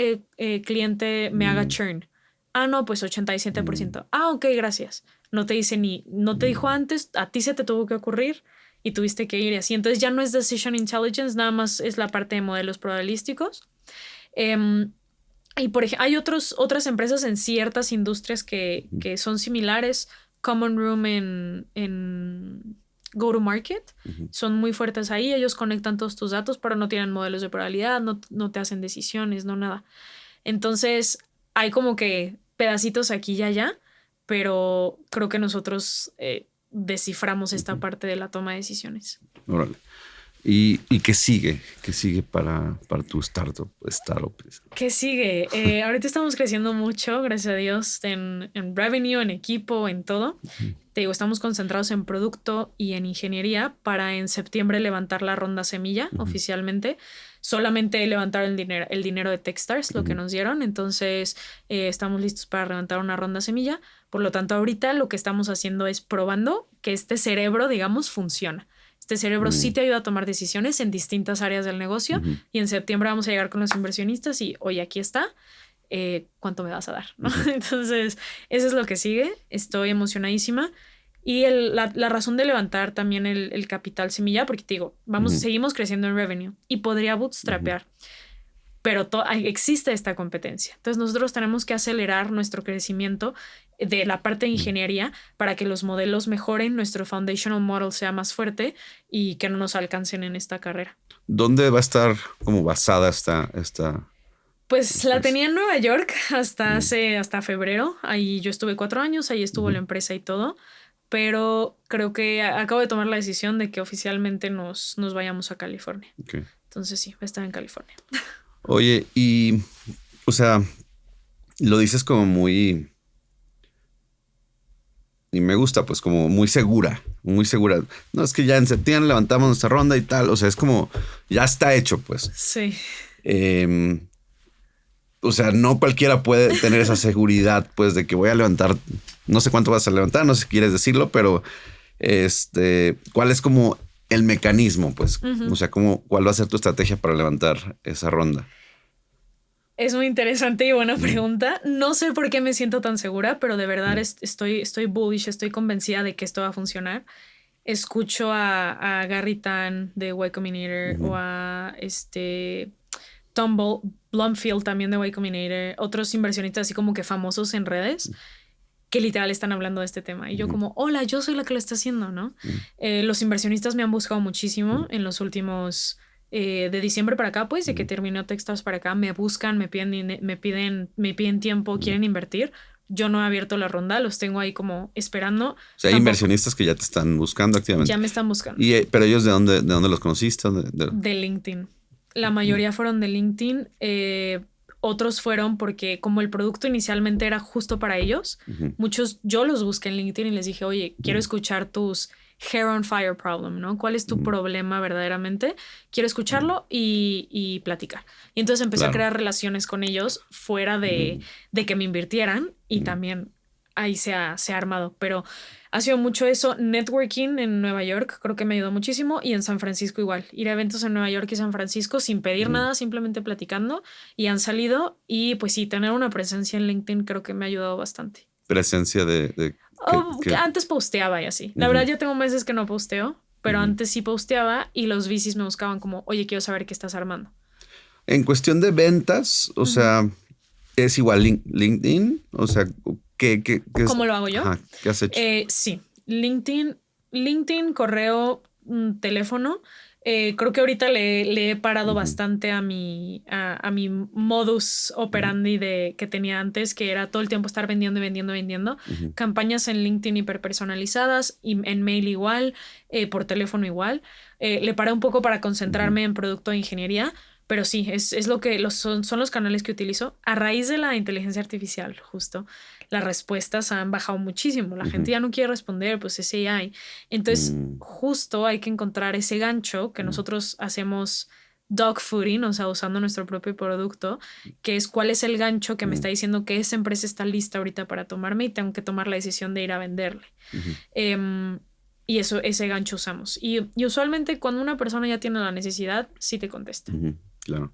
cliente me haga churn? Ah, no, pues 87%. Ah, ok, gracias. No te dice no te dijo antes, a ti se te tuvo que ocurrir y tuviste que ir y así. Entonces ya no es Decision Intelligence, nada más es la parte de modelos probabilísticos. Y por ejemplo, hay otras empresas en ciertas industrias que son similares. Common Room en Go-to-Market son muy fuertes ahí. Ellos conectan todos tus datos, pero no tienen modelos de probabilidad, no te hacen decisiones, no nada. Entonces hay como que pedacitos aquí y allá, pero creo que nosotros desciframos esta parte de la toma de decisiones. Órale. ¿Y qué sigue? ¿Qué sigue para tu startup? ¿Qué sigue? Ahorita estamos creciendo mucho, gracias a Dios, en revenue, en equipo, en todo. Te digo, estamos concentrados en producto y en ingeniería para en septiembre levantar la ronda semilla oficialmente. Solamente levantaron el dinero de Techstars, lo que nos dieron. Entonces, estamos listos para levantar una ronda semilla. Por lo tanto, ahorita lo que estamos haciendo es probando que este cerebro, digamos, funciona. Este cerebro sí te ayuda a tomar decisiones en distintas áreas del negocio y en septiembre vamos a llegar con los inversionistas y, oye, aquí está, ¿cuánto me vas a dar? ¿No? Entonces, eso es lo que sigue. Estoy emocionadísima. Y la razón de levantar también el capital semilla, porque te digo, seguimos creciendo en revenue y podría bootstrapear, pero existe esta competencia. Entonces nosotros tenemos que acelerar nuestro crecimiento de la parte de ingeniería para que los modelos mejoren, nuestro foundational model sea más fuerte y que no nos alcancen en esta carrera. ¿Dónde va a estar como basada esta? Pues la tenía en Nueva York hasta febrero. Ahí yo estuve 4 años, ahí estuvo la empresa y todo. Pero creo que acabo de tomar la decisión de que oficialmente nos vayamos a California. Okay. Entonces sí, va a estar en California. Oye, y, o sea, lo dices como muy... Y me gusta, pues, como muy segura, muy segura. No, es que ya en septiembre levantamos nuestra ronda y tal. O sea, es como, ya está hecho, pues. Sí. O sea, no cualquiera puede tener esa seguridad, pues, de que voy a levantar, no sé cuánto vas a levantar, no sé si quieres decirlo, pero ¿cuál es como el mecanismo, pues? O sea, ¿cuál va a ser tu estrategia para levantar esa ronda? Es muy interesante y buena pregunta. No sé por qué me siento tan segura, pero de verdad estoy bullish, estoy convencida de que esto va a funcionar. Escucho a Gary Tan de Y Combinator o a Tom Blumfield también de Y Combinator, otros inversionistas así como que famosos en redes que literal están hablando de este tema. Y yo como, hola, yo soy la que lo está haciendo, ¿no? Los inversionistas me han buscado muchísimo en los últimos... de diciembre para acá, pues, de que terminó Techstars para acá, me buscan, me piden tiempo, quieren invertir. Yo no he abierto la ronda, los tengo ahí como esperando. O sea, hay inversionistas que ya te están buscando activamente. Ya me están buscando. Pero ellos, ¿de dónde los conociste? De LinkedIn. La mayoría fueron de LinkedIn. Otros fueron porque como el producto inicialmente era justo para ellos, muchos yo los busqué en LinkedIn y les dije, oye, quiero escuchar tus hair on fire problem, ¿no? ¿Cuál es tu problema verdaderamente? Quiero escucharlo y platicar. Y entonces empecé a crear relaciones con ellos fuera de que me invirtieran y también ahí se ha armado. Pero ha sido mucho eso. Networking en Nueva York creo que me ayudó muchísimo y en San Francisco igual. Ir a eventos en Nueva York y San Francisco sin pedir nada, simplemente platicando y han salido. Y pues sí, tener una presencia en LinkedIn creo que me ha ayudado bastante. Presencia de que antes posteaba y así. La verdad, ya tengo meses que no posteo, pero antes sí posteaba y los VCs me buscaban como, oye, quiero saber qué estás armando. En cuestión de ventas, o sea, ¿es igual LinkedIn? O sea, ¿qué ¿cómo lo hago yo? Ajá, ¿qué has hecho? Sí, LinkedIn, correo, teléfono. Creo que ahorita le he parado bastante a mi modus operandi que tenía antes, que era todo el tiempo estar vendiendo y vendiendo. Campañas en LinkedIn hiperpersonalizadas, y en mail igual, por teléfono igual. Le paré un poco para concentrarme en producto de ingeniería, pero sí, es lo que son los canales que utilizo. A raíz de la inteligencia artificial, justo, las respuestas han bajado muchísimo. La gente ya no quiere responder, pues es AI. Entonces, justo hay que encontrar ese gancho que nosotros hacemos dogfooding, o sea, usando nuestro propio producto, que es cuál es el gancho que me está diciendo que esa empresa está lista ahorita para tomarme y tengo que tomar la decisión de ir a venderle. Y ese gancho usamos. Y usualmente cuando una persona ya tiene la necesidad, sí te contesta. Claro.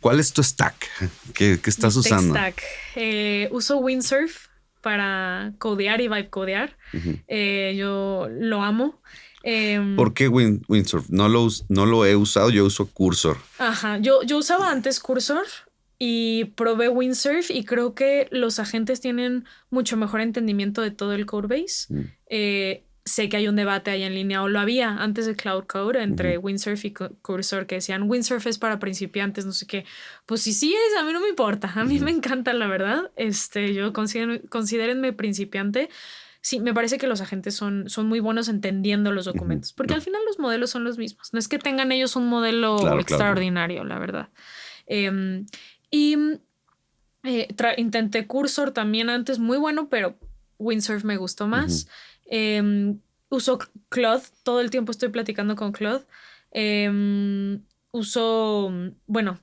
¿Cuál es tu stack? ¿Qué estás usando? Stack. Uso Windsurf para codear y vibe codear. Yo lo amo. ¿Por qué Windsurf? No lo he usado, yo uso Cursor. Ajá, yo usaba antes Cursor y probé Windsurf y creo que los agentes tienen mucho mejor entendimiento de todo el codebase. Sé que hay un debate ahí en línea, o lo había antes de Cloud Code, entre Windsurf y Cursor, que decían Windsurf es para principiantes, no sé qué. Pues sí es, a mí no me importa, a mí me encanta, la verdad. Yo considérenme principiante. Sí, me parece que los agentes son muy buenos entendiendo los documentos, porque al final los modelos son los mismos. No es que tengan ellos un modelo extraordinario, la verdad. Intenté Cursor también antes, muy bueno, pero Windsurf me gustó más. Uso Claude, todo el tiempo estoy platicando con Claude.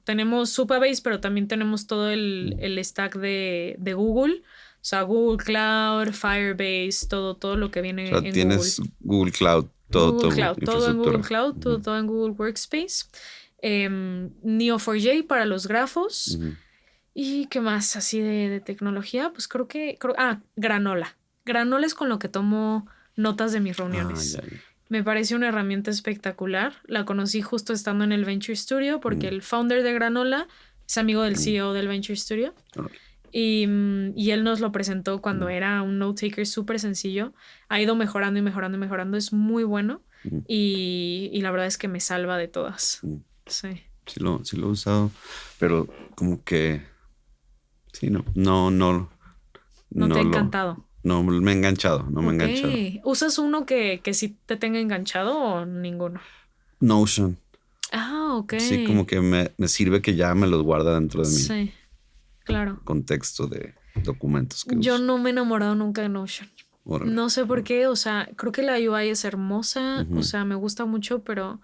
Tenemos Supabase, pero también tenemos todo el stack de Google. O sea, Google Cloud, Firebase, todo lo que viene en tienes Google Cloud, todo en Google Cloud, todo en Google Workspace. Neo4j para los grafos. ¿Y qué más así de tecnología? Pues creo Granola. Granola es con lo que tomo notas de mis reuniones. Ya. Me parece una herramienta espectacular. La conocí justo estando en el Venture Studio porque el founder de Granola es amigo del CEO del Venture Studio. Y él nos lo presentó cuando era un note taker súper sencillo. Ha ido mejorando y mejorando y mejorando. Es muy bueno. Y la verdad es que me salva de todas. Sí. Sí lo he usado, pero como que sí, no te ha encantado. No me he enganchado, me he enganchado. ¿Usas uno que sí te tenga enganchado o ninguno? Notion. Ok. Sí, como que me sirve que ya me los guarda dentro de mí. Sí, claro. Contexto de documentos que Yo uso. no me he enamorado nunca de Notion. Órale. No sé por qué, o sea, creo que la UI es hermosa, o sea, me gusta mucho, pero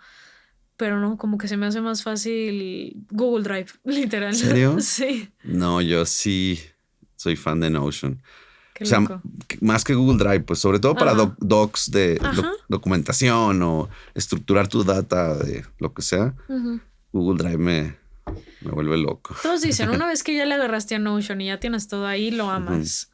no, como que se me hace más fácil Google Drive, literal. ¿En serio? Sí. No, yo sí soy fan de Notion. Qué o sea, loco. más que Google Drive, pues sobre todo para docs de documentación o estructurar tu data de lo que sea. Google Drive me vuelve loco. Todos dicen, una vez que ya le agarraste a Notion y ya tienes todo ahí, lo amas.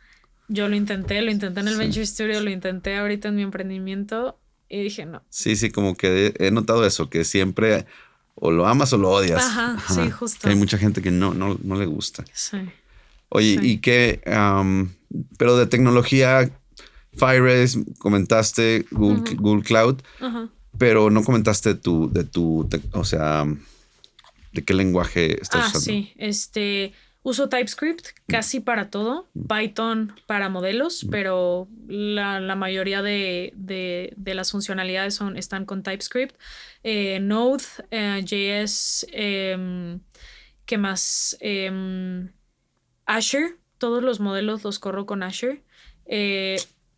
Yo lo intenté en el Venture Studio, lo intenté ahorita en mi emprendimiento y dije no. Sí, como que he notado eso, que siempre o lo amas o lo odias. Sí, justo. Que hay mucha gente que no le gusta. Sí. Oye, ¿y qué? Pero de tecnología, Firebase, comentaste Google Cloud, pero no comentaste o sea, ¿de qué lenguaje estás usando? Sí, uso TypeScript casi para todo, Python para modelos, pero la mayoría de las funcionalidades están con TypeScript. Node, JS, ¿qué más? Azure, todos los modelos los corro con Azure.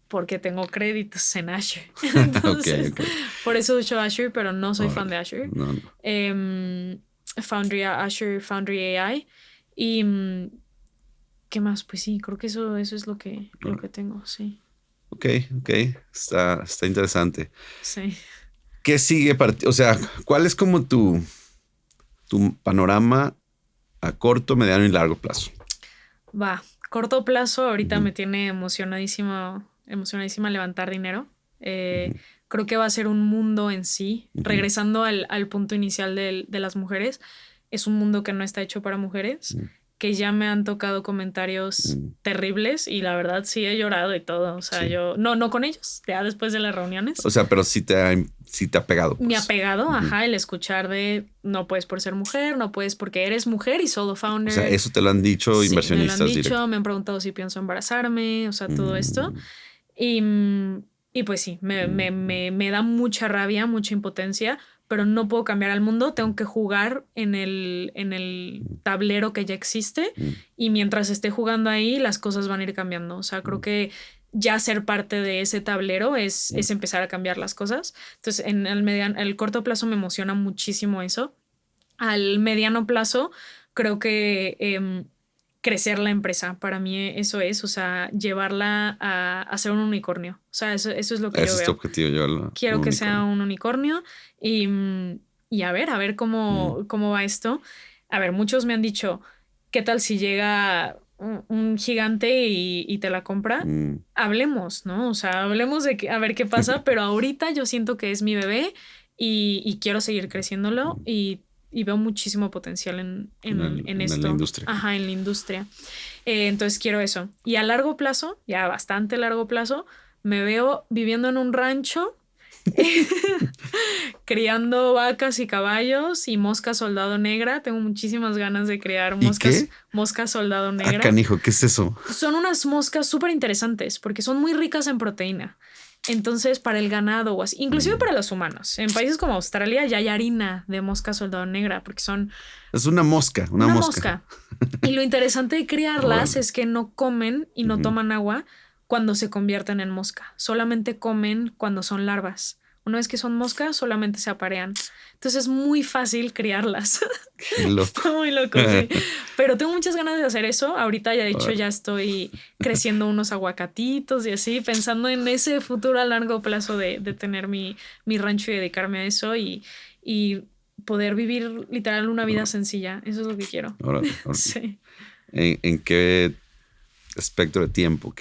Porque tengo créditos en Azure. Entonces, okay. Por eso uso Azure, pero no soy fan de Azure. No. Azure Foundry AI. Y ¿qué más? Pues sí, creo que eso es lo que tengo, sí. Ok. Está interesante. Sí. ¿Qué sigue para ti? O sea, ¿cuál es como tu panorama a corto, mediano y largo plazo? Corto plazo, ahorita me tiene emocionadísima levantar dinero. Creo que va a ser un mundo en sí. Regresando al punto inicial de las mujeres, es un mundo que no está hecho para mujeres, que ya me han tocado comentarios terribles y la verdad sí he llorado y todo. O sea, yo no con ellos, ya después de las reuniones. O sea, pero sí te ha pegado. Pues. Me ha pegado, el escuchar de no puedes por ser mujer, no puedes porque eres mujer y solo founder. O sea, eso te lo han dicho inversionistas. Me lo han dicho, me han preguntado si pienso embarazarme, o sea, todo esto. Y pues sí, me da mucha rabia, mucha impotencia, pero no puedo cambiar al mundo, tengo que jugar en el tablero que ya existe y mientras esté jugando ahí las cosas van a ir cambiando. O sea, creo que ya ser parte de ese tablero es empezar a cambiar las cosas. Entonces, en el corto plazo me emociona muchísimo eso. Al mediano plazo, creo que crecer la empresa, para mí eso es, o sea, llevarla a ser un unicornio. O sea, eso es lo que yo veo. Ese es tu objetivo, llevarlo. Quiero que sea un unicornio y a ver cómo va esto. A ver, muchos me han dicho, ¿qué tal si llega un gigante y te la compra? Hablemos, ¿no? O sea, hablemos de a ver qué pasa, pero ahorita yo siento que es mi bebé y quiero seguir creciéndolo y veo muchísimo potencial en esto. En la industria. En la industria. Entonces quiero eso. Y a largo plazo, ya bastante largo plazo, me veo viviendo en un rancho, criando vacas y caballos y mosca soldado negra. Tengo muchísimas ganas de criar mosca soldado negra. Canijo, ¿qué es eso? Son unas moscas súper interesantes porque son muy ricas en proteína. Entonces, para el ganado o así, inclusive para los humanos. En países como Australia ya hay harina de mosca soldado negra porque son... Es una mosca, una mosca. Y lo interesante de criarlas es que no comen y no toman agua cuando se convierten en mosca. Solamente comen cuando son larvas. Una vez que son moscas, solamente se aparean. Entonces es muy fácil criarlas. Qué loco. Está muy loco, sí. Pero tengo muchas ganas de hacer eso. Ahorita ya de hecho ya estoy creciendo unos aguacatitos y así, pensando en ese futuro a largo plazo de tener mi rancho y dedicarme a eso y poder vivir literal una vida sencilla. Eso es lo que quiero. Órale. Sí. ¿En qué espectro de tiempo?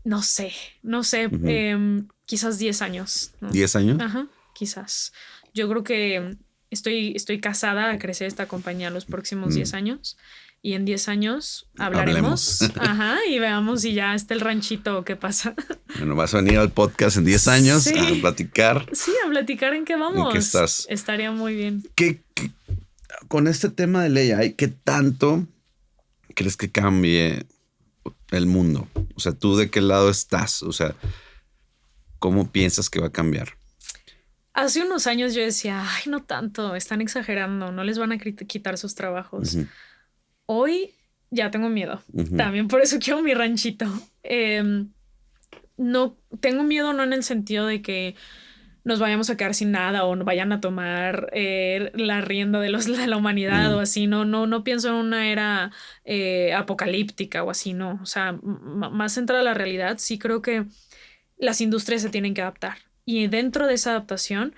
No sé, quizás 10 años, ¿no? ¿10 años? Ajá, quizás. Yo creo que estoy casada a crecer esta compañía los próximos 10 años. Y en 10 años hablaremos. Ajá, y veamos si ya está el ranchito o qué pasa. Bueno, vas a venir al podcast en 10 años Sí. a platicar. Sí, a platicar en qué vamos. ¿En qué estás? Estaría muy bien. Con este tema del AI, ¿qué tanto crees que cambie el mundo? O sea, ¿tú de qué lado estás? O sea, ¿cómo piensas que va a cambiar? Hace unos años yo decía, ay, no tanto, están exagerando, no les van a quitar sus trabajos. Hoy ya tengo miedo. También por eso quiero mi ranchito. No tengo miedo, no en el sentido de que nos vayamos a quedar sin nada o vayan a tomar la rienda de la humanidad o así. No pienso en una era apocalíptica o así, no. O sea, más centrada a la realidad, sí creo que las industrias se tienen que adaptar. Y dentro de esa adaptación,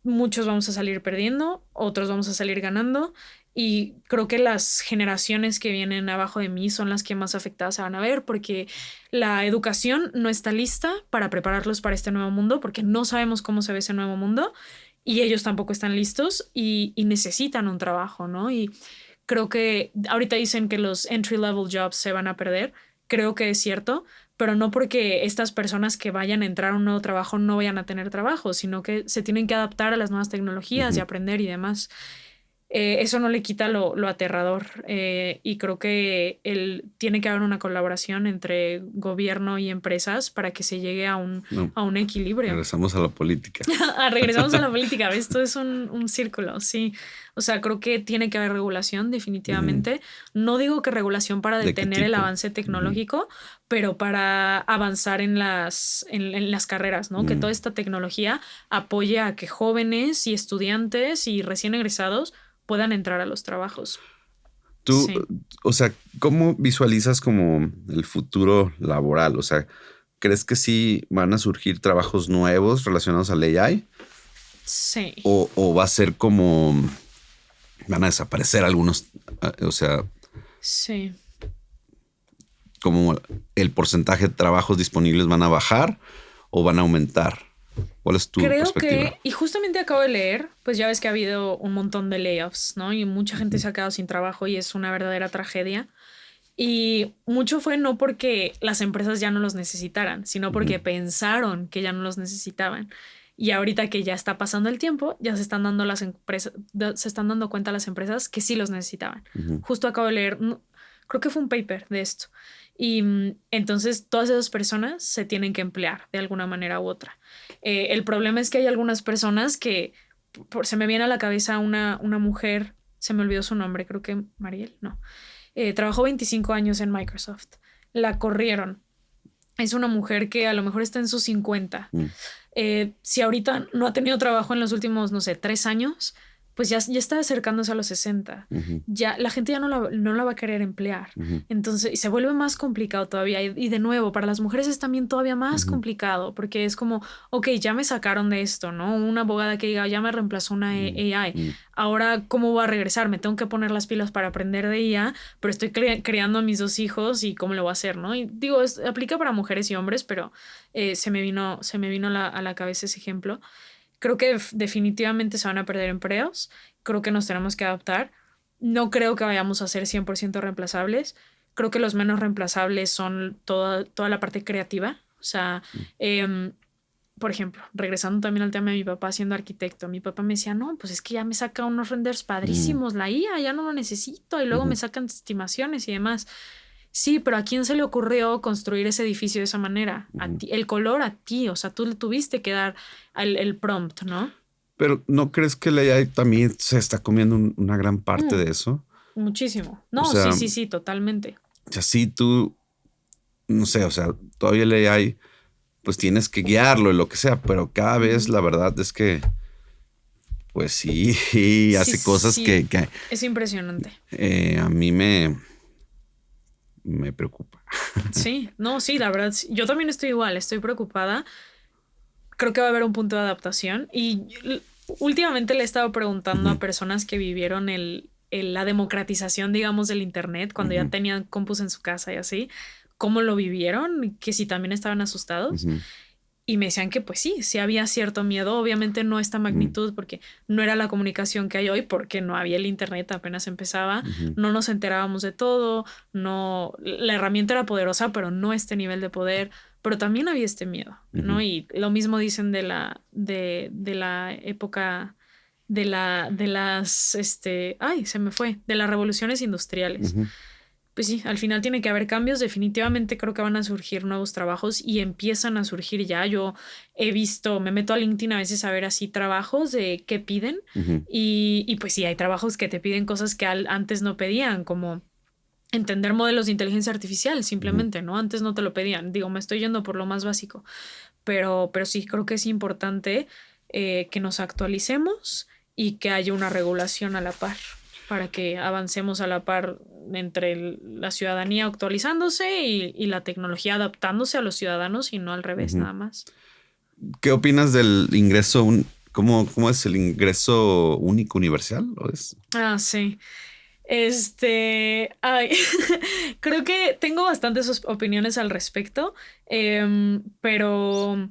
muchos vamos a salir perdiendo, otros vamos a salir ganando. Y creo que las generaciones que vienen abajo de mí son las que más afectadas se van a ver porque la educación no está lista para prepararlos para este nuevo mundo porque no sabemos cómo se ve ese nuevo mundo y ellos tampoco están listos y necesitan un trabajo, ¿no? Y creo que ahorita dicen que los entry-level jobs se van a perder. Creo que es cierto, pero no porque estas personas que vayan a entrar a un nuevo trabajo no vayan a tener trabajo, sino que se tienen que adaptar a las nuevas tecnologías y aprender y demás. Eso no le quita lo aterrador y creo que tiene que haber una colaboración entre gobierno y empresas para que se llegue a un equilibrio. Regresamos a la política. Regresamos a la política. Esto es un círculo, sí. O sea, creo que tiene que haber regulación definitivamente. No digo que regulación para detener el avance tecnológico, pero para avanzar en las carreras, ¿no? Que toda esta tecnología apoye a que jóvenes y estudiantes y recién egresados puedan entrar a los trabajos. Tú, sí. O sea, ¿cómo visualizas como el futuro laboral? O sea, ¿crees que sí van a surgir trabajos nuevos relacionados al AI? Sí. ¿O va a ser como van a desaparecer algunos? O sea, sí. ¿Como el porcentaje de trabajos disponibles van a bajar o van a aumentar? ¿Cuál es tu perspectiva? Creo que, y justamente acabo de leer, pues ya ves que ha habido un montón de layoffs, ¿no? Y mucha gente se ha quedado sin trabajo y es una verdadera tragedia. Y mucho fue no porque las empresas ya no los necesitaran, sino porque pensaron que ya no los necesitaban. Y ahorita que ya está pasando el tiempo, ya se están dando cuenta las empresas que sí los necesitaban. Justo acabo de leer, creo que fue un paper de esto. Y entonces todas esas personas se tienen que emplear de alguna manera u otra. El problema es que hay algunas personas que se me viene a la cabeza una mujer, se me olvidó su nombre, creo que Mariel, no. Trabajó 25 años en Microsoft. La corrieron. Es una mujer que a lo mejor está en sus 50. Si ahorita no ha tenido trabajo en los últimos, no sé, 3 años, pues ya está acercándose a los 60. Ya la gente ya no la va a querer emplear. Entonces, y se vuelve más complicado todavía. Y de nuevo, para las mujeres es también todavía más complicado, porque es como, ok, ya me sacaron de esto, ¿no? Una abogada que diga, ya me reemplazó una AI. Ahora, ¿cómo voy a regresar? Me tengo que poner las pilas para aprender de IA, pero estoy criando a mis 2 hijos y ¿cómo lo voy a hacer, no? Y digo, aplica para mujeres y hombres, pero se me vino a la cabeza ese ejemplo. Creo que definitivamente se van a perder empleos. Creo que nos tenemos que adaptar. No creo que vayamos a ser 100% reemplazables. Creo que los menos reemplazables son toda la parte creativa. O sea, por ejemplo, regresando también al tema de mi papá siendo arquitecto. Mi papá me decía, no, pues es que ya me saca unos renders padrísimos la IA, ya no lo necesito. Y luego me sacan estimaciones y demás. Sí, pero ¿a quién se le ocurrió construir ese edificio de esa manera? A ti, el color a ti, o sea, tú le tuviste que dar el prompt, ¿no? Pero ¿no crees que la AI también se está comiendo una gran parte de eso? Muchísimo. No, o sea, sí, totalmente. O sea, sí, tú, no sé, o sea, todavía la AI, pues tienes que guiarlo y lo que sea, pero cada vez la verdad es que, pues sí, hace cosas que... Es impresionante. A mí me preocupa. Sí, no, sí, la verdad, yo también estoy igual, estoy preocupada. Creo que va a haber un punto de adaptación y últimamente le he estado preguntando a personas que vivieron la democratización, digamos, del internet, cuando ya tenían compus en su casa y así, cómo lo vivieron, que si también estaban asustados. Y me decían que pues sí había cierto miedo, obviamente no esta magnitud porque no era la comunicación que hay hoy, porque no había el internet, apenas empezaba, no nos enterábamos de todo, no, la herramienta era poderosa, pero no este nivel de poder, pero también había este miedo, ¿no? Y lo mismo dicen de la época de las, se me fue, de las revoluciones industriales. Pues sí, al final tiene que haber cambios. Definitivamente creo que van a surgir nuevos trabajos y empiezan a surgir ya. Yo he visto, me meto a LinkedIn a veces a ver así trabajos de qué piden y pues sí, hay trabajos que te piden cosas que antes no pedían, como entender modelos de inteligencia artificial simplemente, ¿no? Antes no te lo pedían. Digo, me estoy yendo por lo más básico, pero sí creo que es importante que nos actualicemos y que haya una regulación a la par, para que avancemos a la par entre la ciudadanía actualizándose y la tecnología adaptándose a los ciudadanos y no al revés nada más. ¿Qué opinas del ingreso? ¿Cómo es el ingreso único universal? ¿O es? Ah, sí. Creo que tengo bastantes opiniones al respecto, pero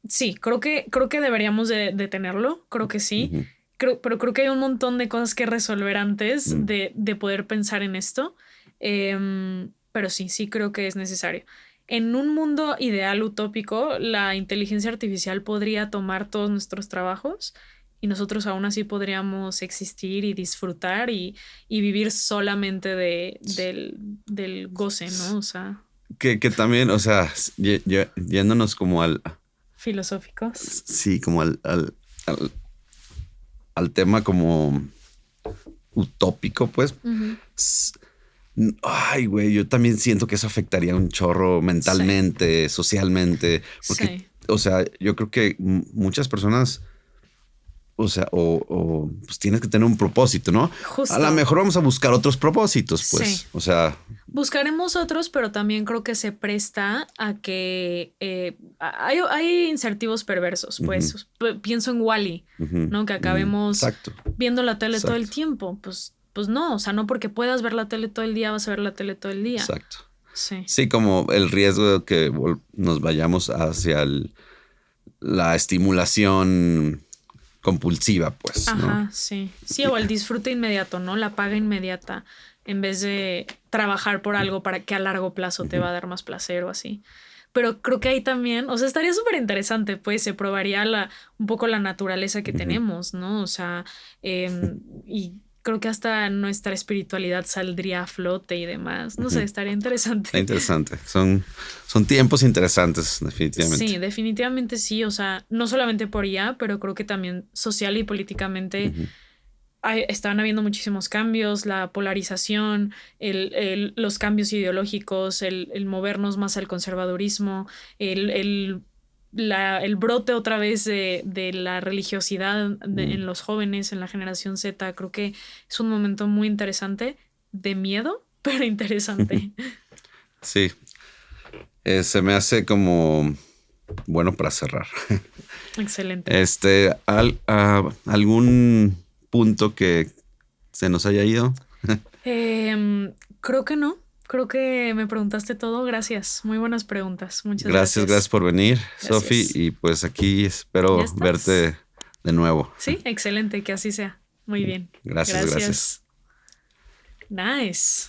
sí, creo que deberíamos de tenerlo, creo que sí. Pero creo que hay un montón de cosas que resolver antes de poder pensar en esto. Pero sí creo que es necesario. En un mundo ideal utópico, la inteligencia artificial podría tomar todos nuestros trabajos y nosotros aún así podríamos existir y disfrutar y vivir solamente del goce, ¿no? O sea... Que también, o sea, yéndonos como al... filosóficos. Sí, como al tema como utópico, pues. Ay, güey, yo también siento que eso afectaría un chorro mentalmente, socialmente. Porque, o sea, yo creo que muchas personas, o sea, pues tienes que tener un propósito, ¿no? Justo. A lo mejor vamos a buscar otros propósitos, pues. O sea... buscaremos otros, pero también creo que se presta a que hay incentivos perversos, pues. Pienso en Wall-E, ¿no? Que acabemos viendo la tele todo el tiempo. Pues no, o sea, no porque puedas ver la tele todo el día, vas a ver la tele todo el día. Exacto. Sí, como el riesgo de que nos vayamos hacia la estimulación compulsiva, pues. Ajá, ¿no? sí. Sí, o el disfrute inmediato, ¿no? La paga inmediata, en vez de trabajar por algo para que a largo plazo te va a dar más placer o así. Pero creo que ahí también, o sea, estaría súper interesante, pues se probaría un poco la naturaleza que tenemos, ¿no? O sea, y creo que hasta nuestra espiritualidad saldría a flote y demás. No sé, estaría interesante. Está interesante. Son tiempos interesantes, definitivamente. Sí, definitivamente sí. O sea, no solamente por IA, pero creo que también social y políticamente estaban habiendo muchísimos cambios, la polarización, los cambios ideológicos, el movernos más al conservadurismo, el brote otra vez de la religiosidad en los jóvenes, en la generación Z. Creo que es un momento muy interesante, de miedo, pero interesante. Sí. Se me hace como bueno para cerrar. Excelente. ¿Algún punto que se nos haya ido? Creo que no. Creo que me preguntaste todo. Gracias. Muy buenas preguntas. Muchas gracias. Gracias por venir, Sofi. Y pues aquí espero verte de nuevo. Sí, excelente. Que así sea. Muy bien. Gracias. Nice.